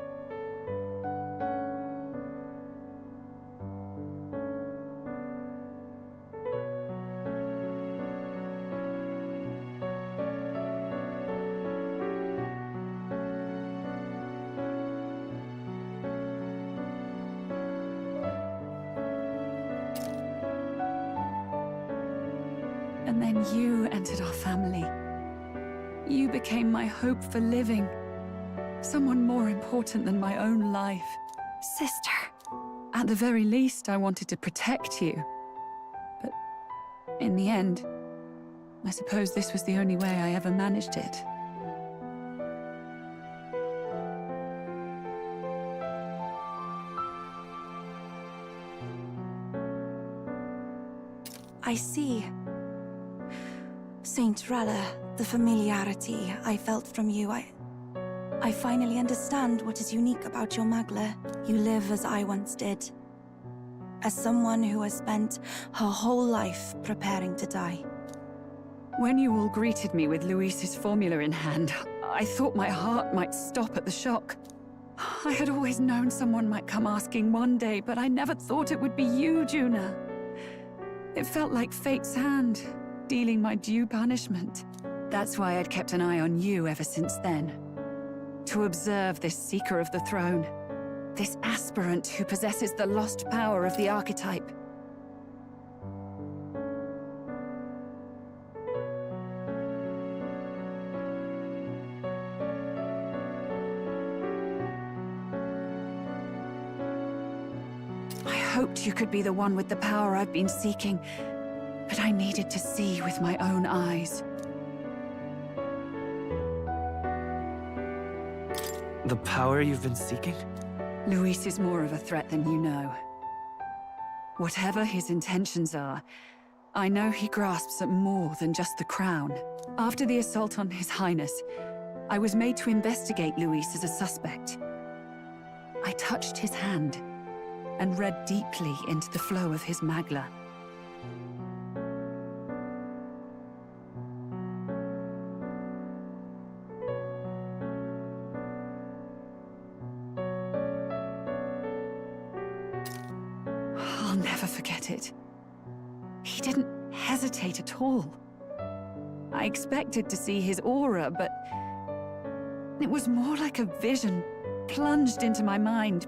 And then you entered our family. You became my hope for living. Someone more important than my own life. Sister. At the very least, I wanted to protect you. But in the end, I suppose this was the only way I ever managed it. I see. Saint Rella, the familiarity I felt from you, I finally understand what is unique about your Magla. You live as I once did. As someone who has spent her whole life preparing to die. When you all greeted me with Luis's formula in hand, I thought my heart might stop at the shock. I had always known someone might come asking one day, but I never thought it would be you, Juna. It felt like fate's hand, dealing my due punishment. That's why I'd kept an eye on you ever since then. To observe this seeker of the throne. This aspirant who possesses the lost power of the archetype. I hoped you could be the one with the power I've been seeking, but I needed to see with my own eyes. The power you've been seeking? Luis is more of a threat than you know. Whatever his intentions are, I know he grasps at more than just the crown. After the assault on His Highness, I was made to investigate Luis as a suspect. I touched his hand and read deeply into the flow of his Magla. I'll never forget it. He didn't hesitate at all. I expected to see his aura, but it was more like a vision plunged into my mind,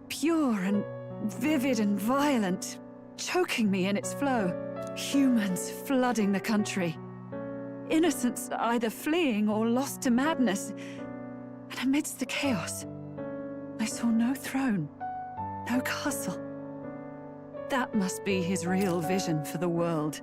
pure and vivid and violent, choking me in its flow. Humans flooding the country. Innocents either fleeing or lost to madness. And amidst the chaos, I saw no throne, no castle. That must be his real vision for the world.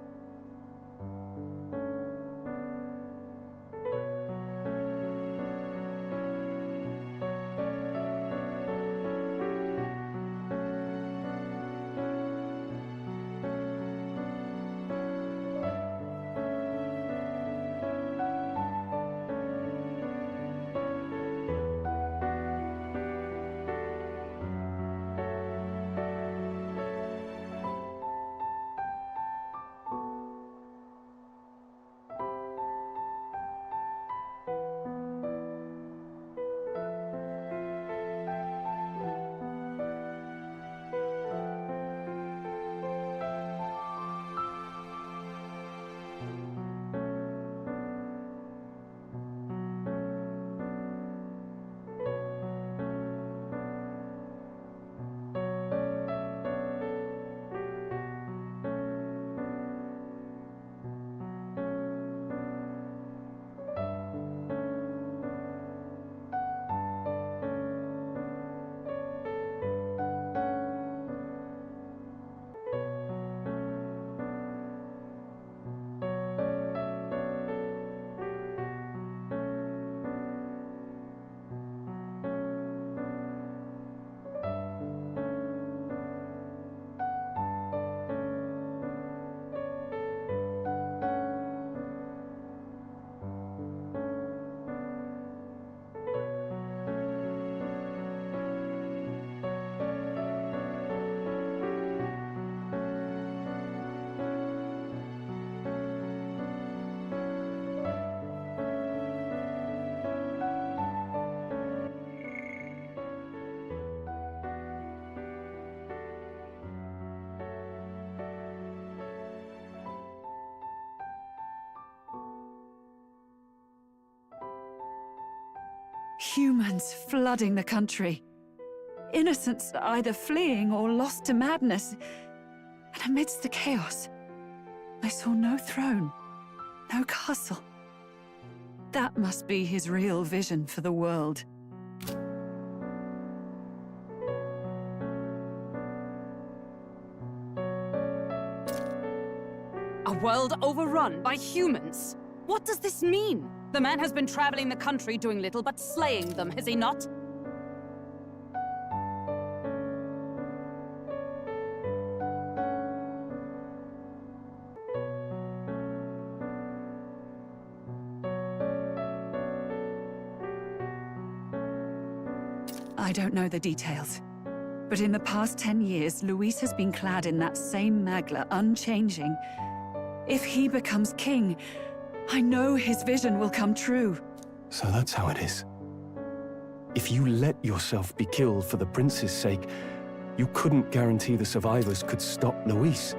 Humans flooding the country. Innocents either fleeing or lost to madness. And amidst the chaos, I saw no throne, no castle. That must be his real vision for the world. A world overrun by humans? What does this mean? The man has been traveling the country doing little but slaying them, has he not? I don't know the details. But in the past 10 years, Luis has been clad in that same magla, unchanging. If he becomes king, I know his vision will come true. So that's how it is. If you let yourself be killed for the prince's sake, you couldn't guarantee the survivors could stop Luis.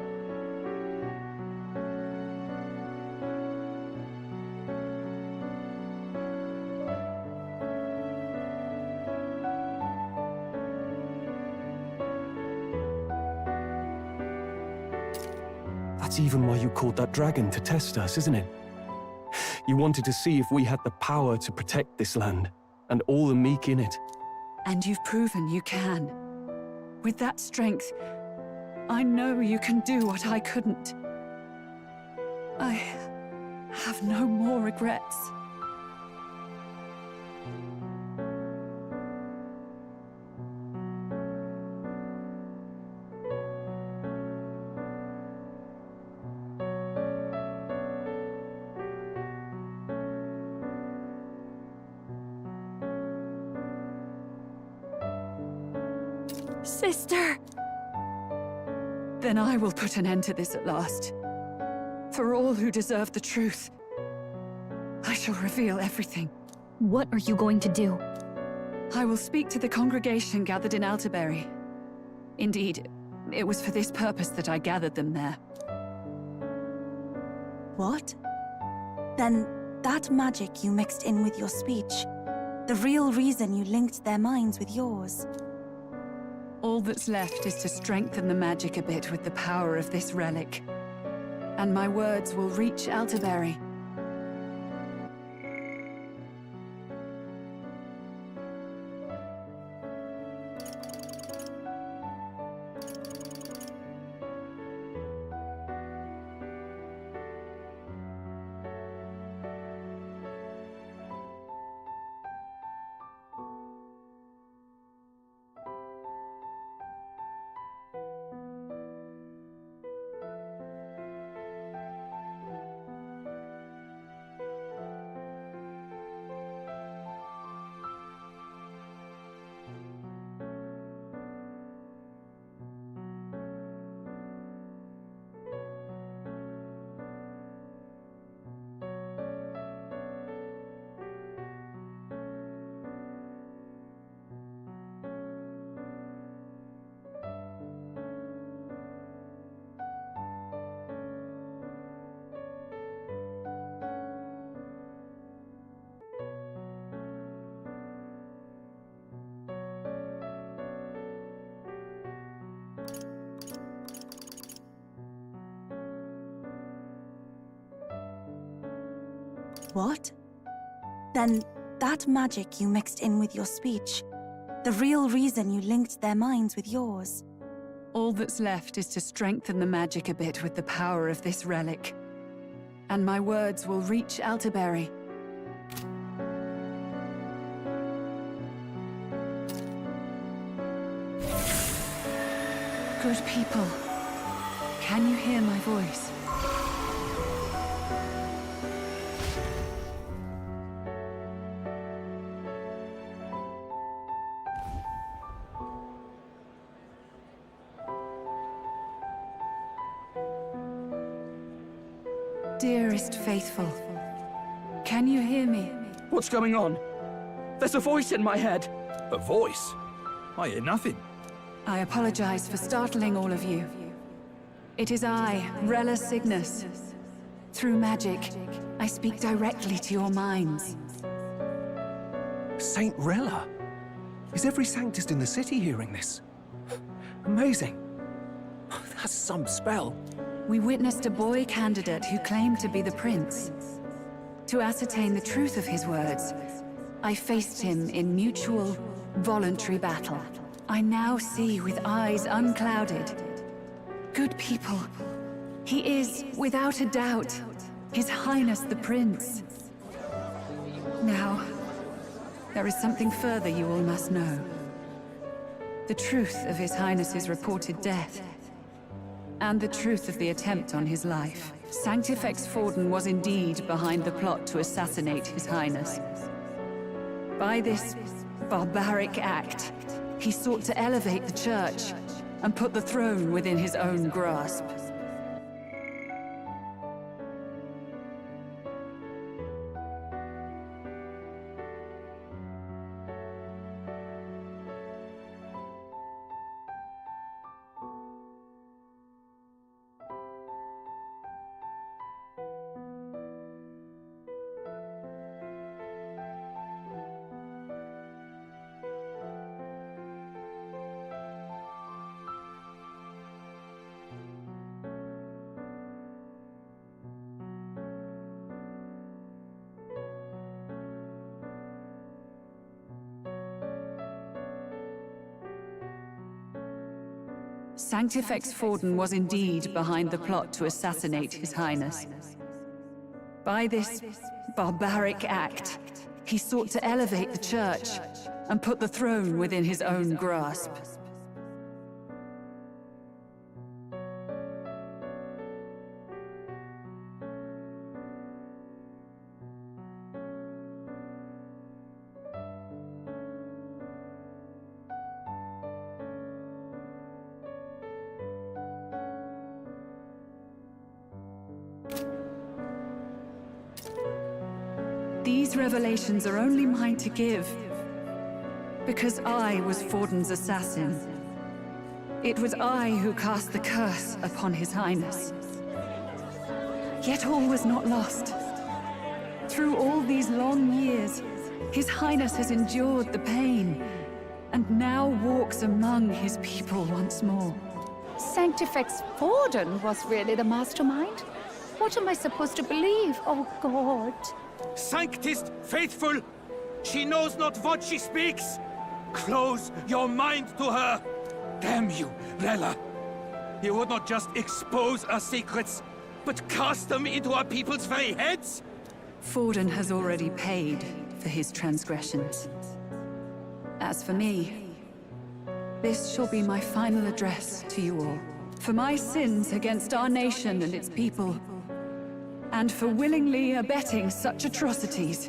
That's even why you called that dragon to test us, isn't it? You wanted to see if we had the power to protect this land, and all the meek in it. And you've proven you can. With that strength, I know you can do what I couldn't. I have no more regrets. Sister! Then I will put an end to this at last. For all who deserve the truth, I shall reveal everything. What are you going to do? I will speak to the congregation gathered in Altaberry. Indeed, it was for this purpose that I gathered them there. What? Then that magic you mixed in with your speech, the real reason you linked their minds with yours. All that's left is to strengthen the magic a bit with the power of this relic. And my words will reach Altaberry. What? Then that magic you mixed in with your speech, the real reason you linked their minds with yours. All that's left is to strengthen the magic a bit with the power of this relic. And my words will reach Altaberry. Good people, can you hear my voice? Dearest faithful, can you hear me? What's going on? There's a voice in my head. A voice? I hear nothing. I apologize for startling all of you. It is I, Rella Cygnus. Through magic, I speak directly to your minds. Saint Rella? Is every Sanctist in the city hearing this? Amazing. That's some spell. We witnessed a boy candidate who claimed to be the prince. To ascertain the truth of his words, I faced him in mutual, voluntary battle. I now see with eyes unclouded. Good people. He is, without a doubt, His Highness the Prince. Now, there is something further you all must know. The truth of His Highness's reported death, and the truth of the attempt on his life. Sanctifex Forden was indeed behind the plot to assassinate His Highness. By this barbaric act, he sought to elevate the Church and put the throne within his own grasp. Sanctifex Forden was indeed behind the plot to assassinate His Highness. By this barbaric act, he sought to elevate the Church and put the throne within his own grasp. These revelations are only mine to give, because I was Forden's assassin. It was I who cast the curse upon His Highness. Yet all was not lost. Through all these long years, His Highness has endured the pain, and now walks among his people once more. Sanctifex Forden was really the mastermind? What am I supposed to believe? Oh, God. Sanctist faithful! She knows not what she speaks! Close your mind to her! Damn you, Rella! You would not just expose our secrets, but cast them into our people's very heads? Forden has already paid for his transgressions. As for me, this shall be my final address to you all. For my sins against our nation and its people, and for willingly abetting such atrocities,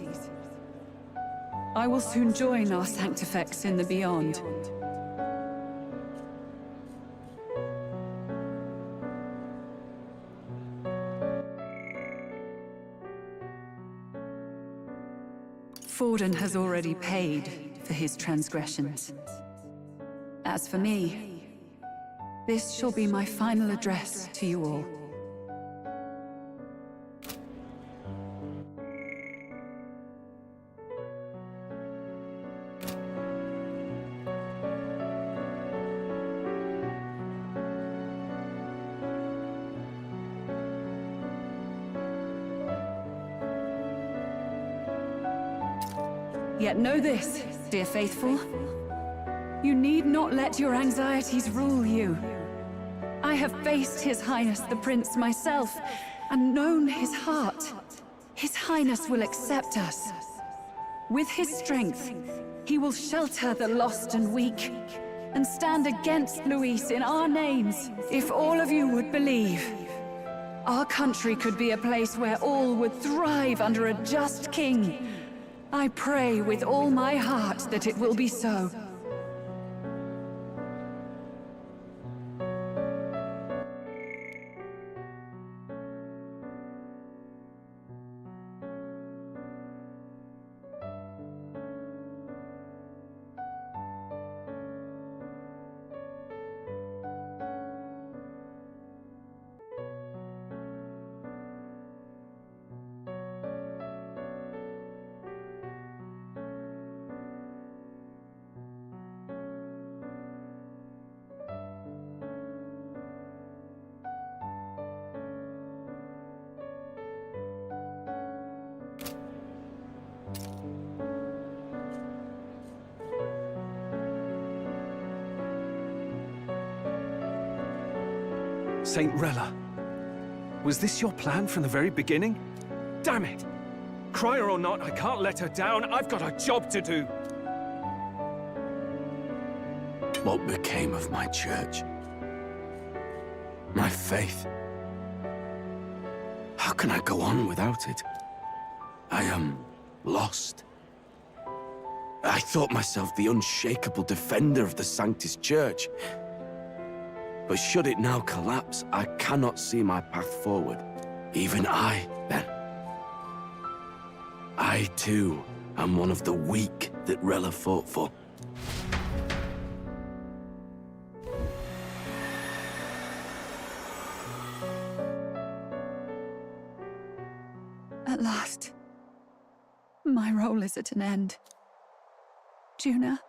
I will soon join our Sanctifex in the Beyond. Forden has already paid for his transgressions. As for me, this shall be my final address to you all. Yet know this, dear faithful. You need not let your anxieties rule you. I have faced His Highness the Prince myself, and known his heart. His Highness will accept us. With his strength, he will shelter the lost and weak, and stand against Luis in our names. If all of you would believe, our country could be a place where all would thrive under a just king. I pray with all my heart that it will be so. Saint Rella, was this your plan from the very beginning? Damn it! Crier or not, I can't let her down. I've got a job to do. What became of my church? My faith? How can I go on without it? I am lost. I thought myself the unshakable defender of the Sanctus Church. But should it now collapse, I cannot see my path forward. Even I, then. I, too, am one of the weak that Rella fought for. At last, my role is at an end. Juna,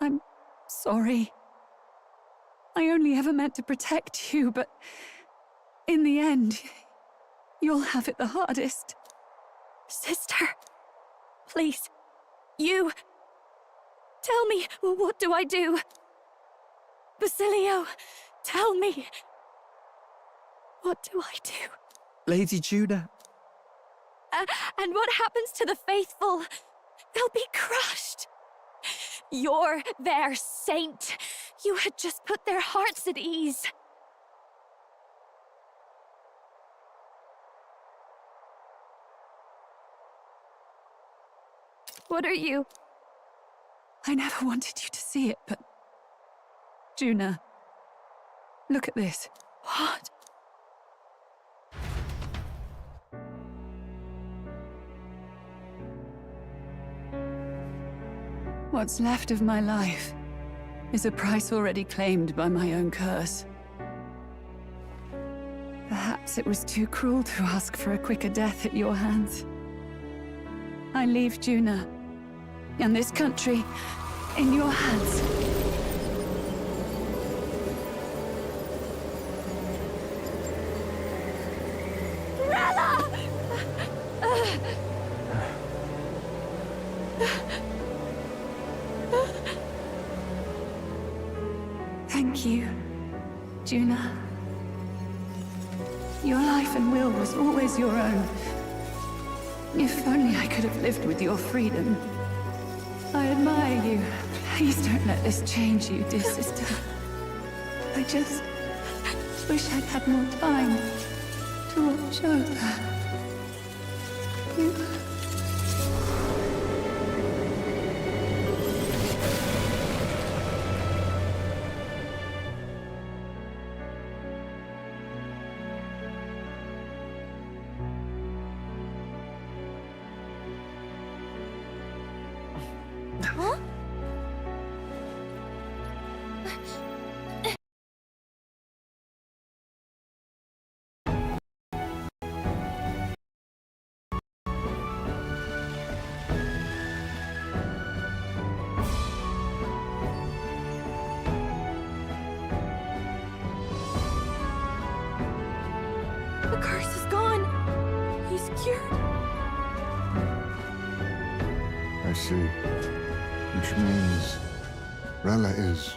I'm sorry. I only ever meant to protect you, but in the end, you'll have it the hardest. Sister, please, you... Tell me, what do I do? Basilio, tell me. What do I do? Lady Juna. And what happens to the faithful? They'll be crushed. You're their saint. You had just put their hearts at ease. What are you? I never wanted you to see it, but... Juna, look at this. What? What's left of my life is a price already claimed by my own curse. Perhaps it was too cruel to ask for a quicker death at your hands. I leave Juna and this country in your hands. Rella! Thank you, Juna. Your life and will was always your own. If only I could have lived with your freedom. I admire you. Please don't let this change you, dear sister. I just wish I'd had more time to watch over you. Huh? The curse is gone. He's cured. I see. Which means Rella is...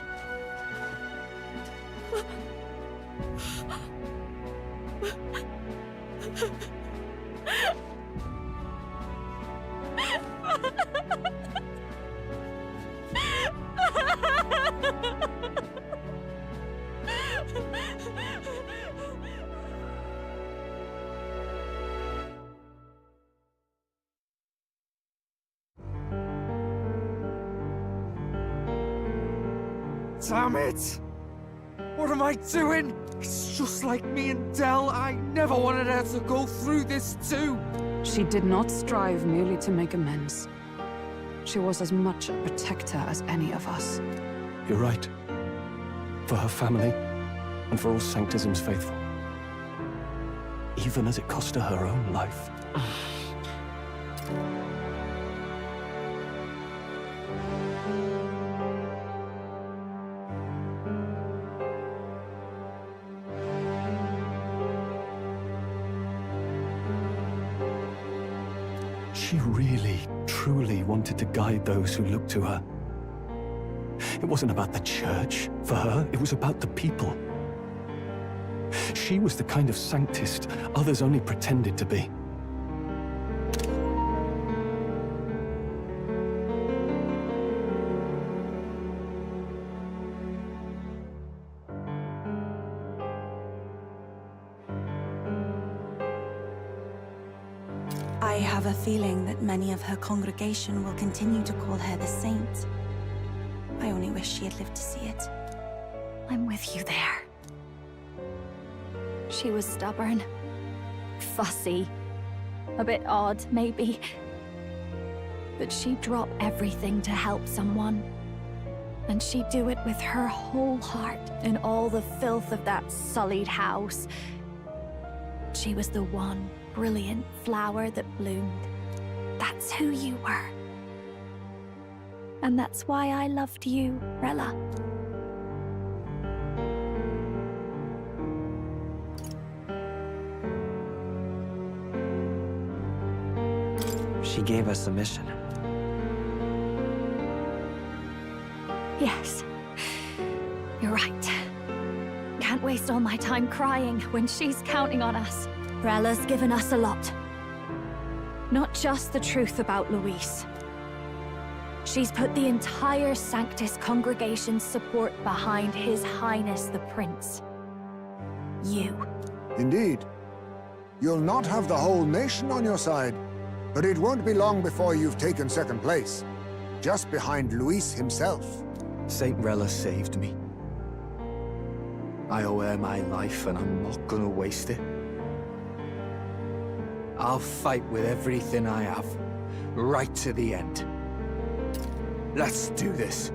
Damn it! What am I doing? It's just like me and Del. I never wanted her to go through this too. She did not strive merely to make amends. She was as much a protector as any of us. You're right. For her family, and for all Sanctism's faithful. Even as it cost her her own life. She really, truly wanted to guide those who looked to her. It wasn't about the church, for her. It was about the people. she was the kind of sanctist others only pretended to be. I have a feeling that many of her congregation will continue to call her the saint. I only wish she had lived to see it. I'm with you there. She was stubborn, fussy, a bit odd, maybe. But she'd drop everything to help someone. And she'd do it with her whole heart in all the filth of that sullied house. She was the one brilliant flower that bloomed. That's who you were. And that's why I loved you, Rella. She gave us a mission. Yes. You're right. Can't waste all my time crying when she's counting on us. Rella's given us a lot. Not just the truth about Luis. She's put the entire Sanctus congregation's support behind His Highness the Prince. You. Indeed. You'll not have the whole nation on your side, but it won't be long before you've taken second place, just behind Luis himself. Saint Rella saved me. I owe her my life, and I'm not gonna waste it. I'll fight with everything I have, right to the end. Let's do this.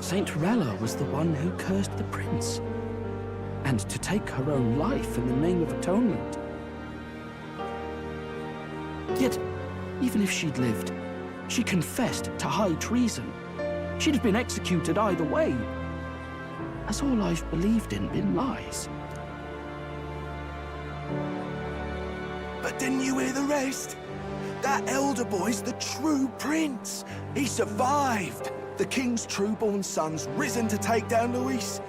Saint Rella was the one who cursed the prince. And to take her own life in the name of atonement. Yet, even if she'd lived, she confessed to high treason. She'd have been executed either way. Has all I've believed in been lies? But didn't you hear the rest? That elder boy's the true prince. He survived. The king's true-born son's risen to take down Luis.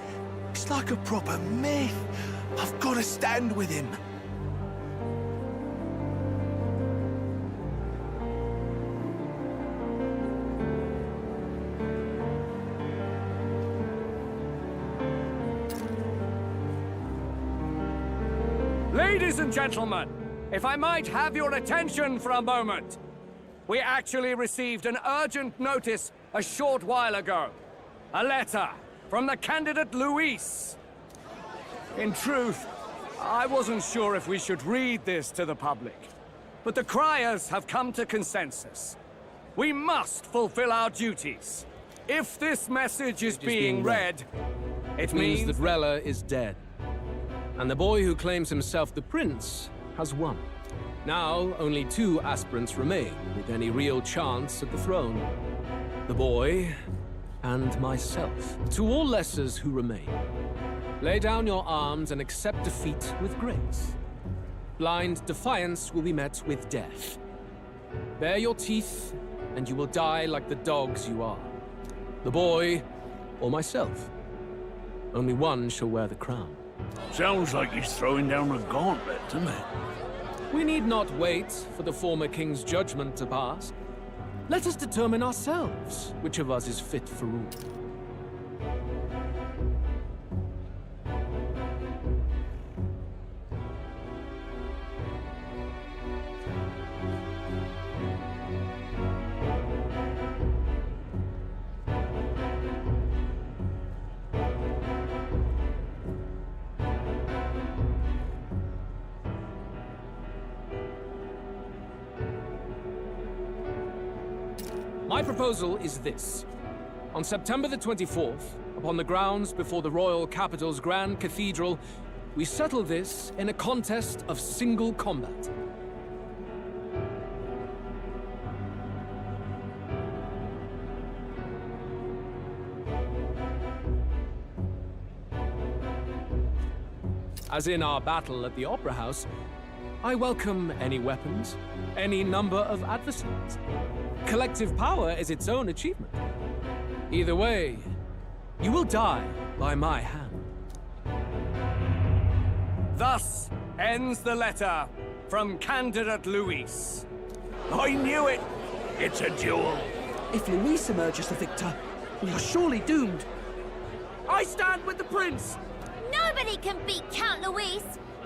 It's like a proper myth. I've got to stand with him. Ladies and gentlemen, if I might have your attention for a moment. We actually received an urgent notice a short while ago. A letter from the candidate Luis. In truth, I wasn't sure if we should read this to the public. But the criers have come to consensus. We must fulfill our duties. If this message is being read, it means that Rella is dead. And the boy who claims himself the prince has won. Now, only 2 aspirants remain with any real chance at the throne. The boy and myself. To all lessers who remain, lay down your arms and accept defeat with grace. Blind defiance will be met with death. Bare your teeth, and you will die like the dogs you are. The boy or myself. Only one shall wear the crown. Sounds like he's throwing down a gauntlet, doesn't it? We need not wait for the former king's judgment to pass. Let us determine ourselves which of us is fit for rule. My proposal is this. On September the 24th, upon the grounds before the royal capital's Grand Cathedral, we settle this in a contest of single combat. As in our battle at the Opera House, I welcome any weapons, any number of adversaries. Collective power is its own achievement. Either way, you will die by my hand. Thus ends the letter from Candidate Luis. I knew it! It's a duel. If Luis emerges the victor, we are surely doomed. I stand with the prince! Nobody can beat Count Luis!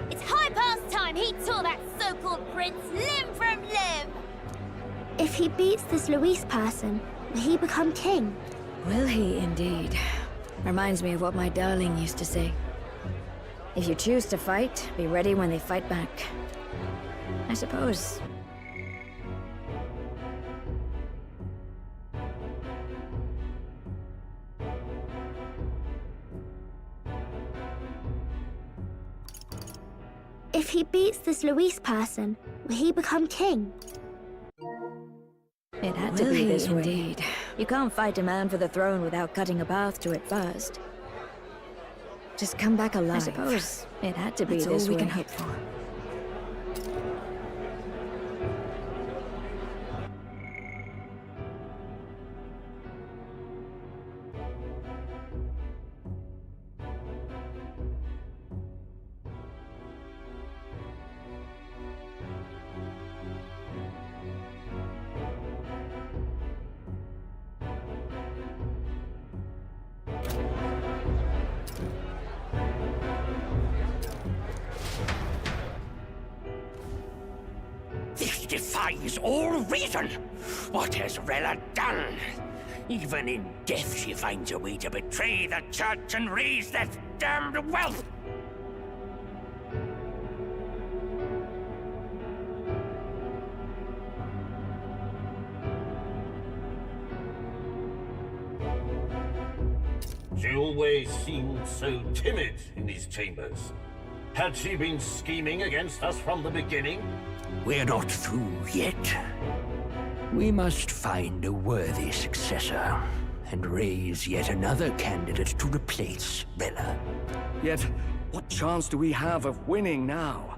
It's high past time he tore that so-called prince limb from limb! If he beats this Luis person, will he become king? Will he indeed? Reminds me of what my darling used to say. If you choose to fight, be ready when they fight back. I suppose. If he beats this Luis person, will he become king? It had to be this way. Indeed. You can't fight a man for the throne without cutting a path to it first. Just come back alive. I suppose it had to be this way. That's all we can hope for. This defies all reason! What has Rella done? Even in death she finds a way to betray the church and raise that damned wealth! She always seemed so timid in these chambers. Had she been scheming against us from the beginning? We're not through yet. We must find a worthy successor, and raise yet another candidate to replace Rella. Yet, what chance do we have of winning now?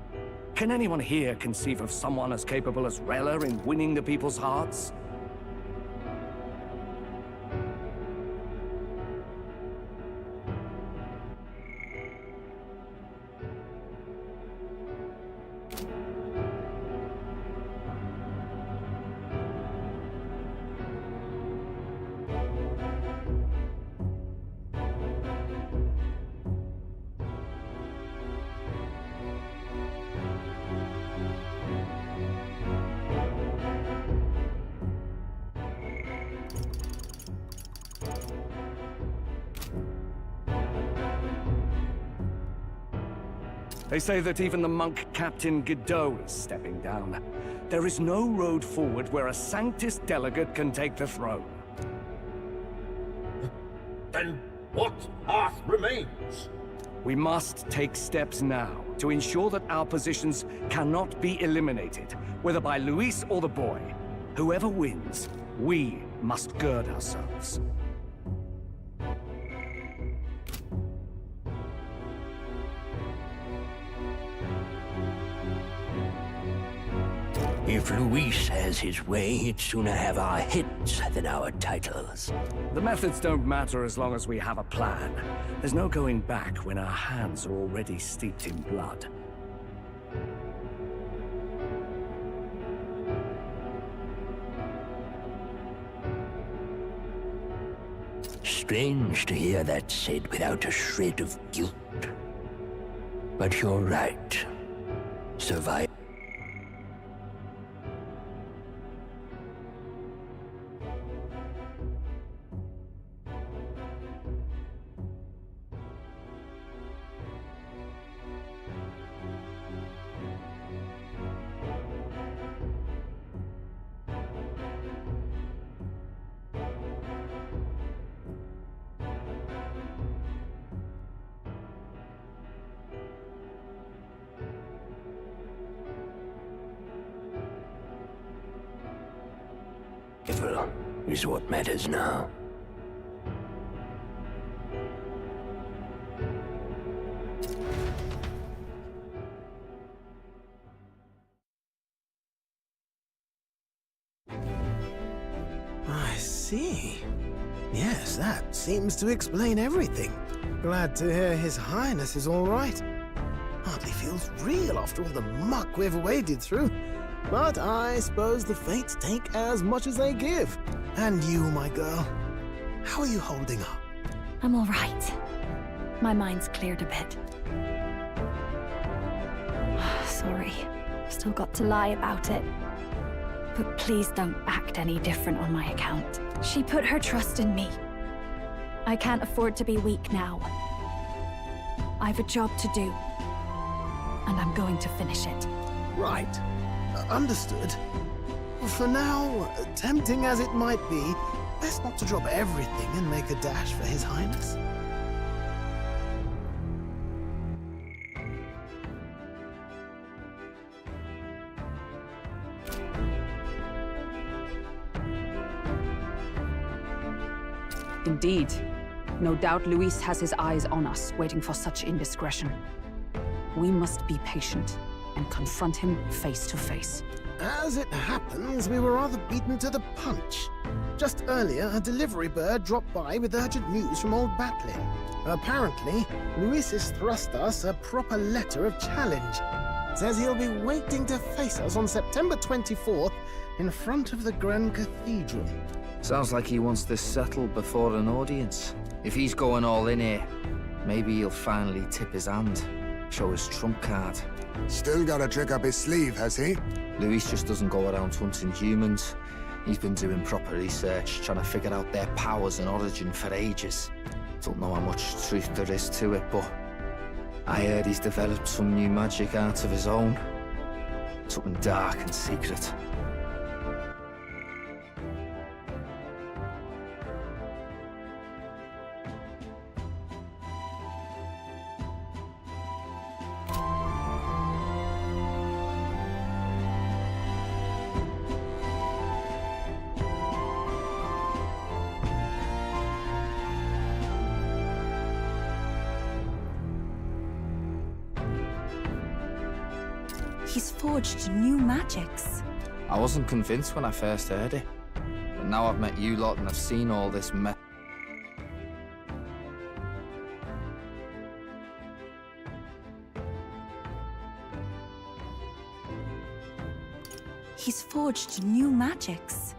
Can anyone here conceive of someone as capable as Rella in winning the people's hearts? They say that even the monk Captain Godot is stepping down. There is no road forward where a Sanctus delegate can take the throne. Then what path remains? We must take steps now to ensure that our positions cannot be eliminated, whether by Luis or the boy. Whoever wins, we must gird ourselves. If Luis has his way, he'd sooner have our heads than our titles. The methods don't matter as long as we have a plan. There's no going back when our hands are already steeped in blood. Strange to hear that said without a shred of guilt. But you're right. Survive. is what matters now. I see. Yes, that seems to explain everything. Glad to hear His Highness is all right. Hardly feels real after all the muck we've waded through. But I suppose the fates take as much as they give. And you, my girl, how are you holding up? I'm all right. My mind's cleared a bit. Sorry. Still got to lie about it. But please don't act any different on my account. She put her trust in me. I can't afford to be weak now. I've a job to do. And I'm going to finish it. Right. Understood. For now, tempting as it might be, best not to drop everything and make a dash for His Highness. Indeed. No doubt Luis has his eyes on us, waiting for such indiscretion. We must be patient and confront him face to face. As it happens, we were rather beaten to the punch. Just earlier, a delivery bird dropped by with urgent news from Old Batley. Apparently, Luis has thrust us a proper letter of challenge. Says he'll be waiting to face us on September 24th in front of the Grand Cathedral. Sounds like he wants this settled before an audience. If he's going all in here, maybe he'll finally tip his hand, show his trump card. Still got a trick up his sleeve, has he? Luis just doesn't go around hunting humans. He's been doing proper research, trying to figure out their powers and origin for ages. Don't know how much truth there is to it, but I heard he's developed some new magic art of his own. Something dark and secret. He's forged new magics. I wasn't convinced when I first heard it. But now I've met you lot and I've seen all this mess. He's forged new magics.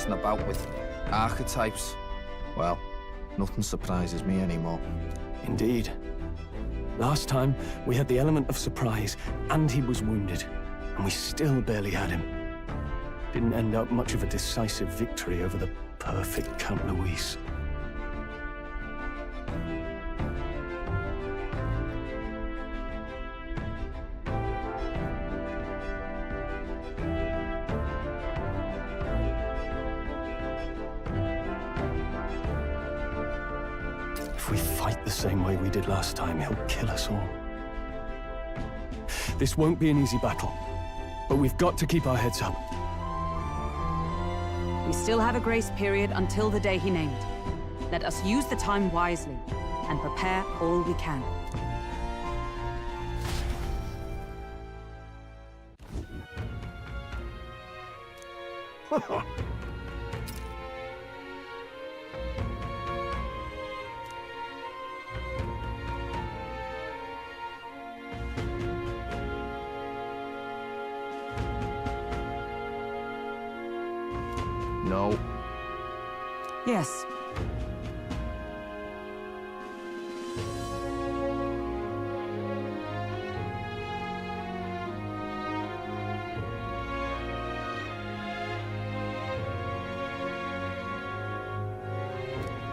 About with archetypes. Well, nothing surprises me anymore. Indeed. Last time, we had the element of surprise, and he was wounded, and we still barely had him. Didn't end up much of a decisive victory over the perfect Count Luis. If we fight the same way we did last time, he'll kill us all. This won't be an easy battle, but we've got to keep our heads up. We still have a grace period until the day he named. Let us use the time wisely and prepare all we can. No. Yes.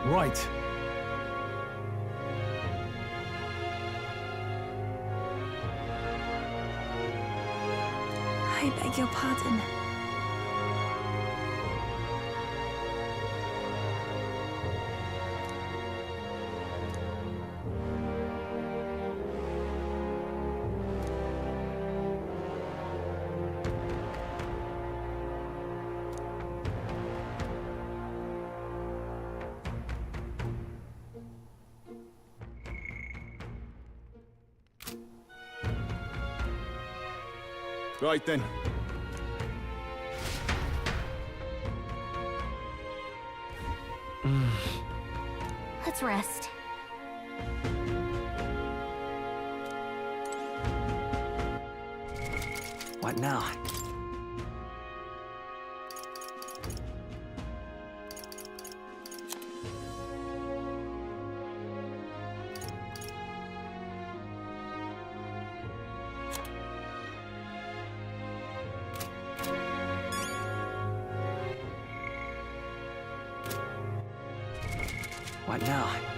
Right. I beg your pardon. Right then. Let's rest. What now? What now?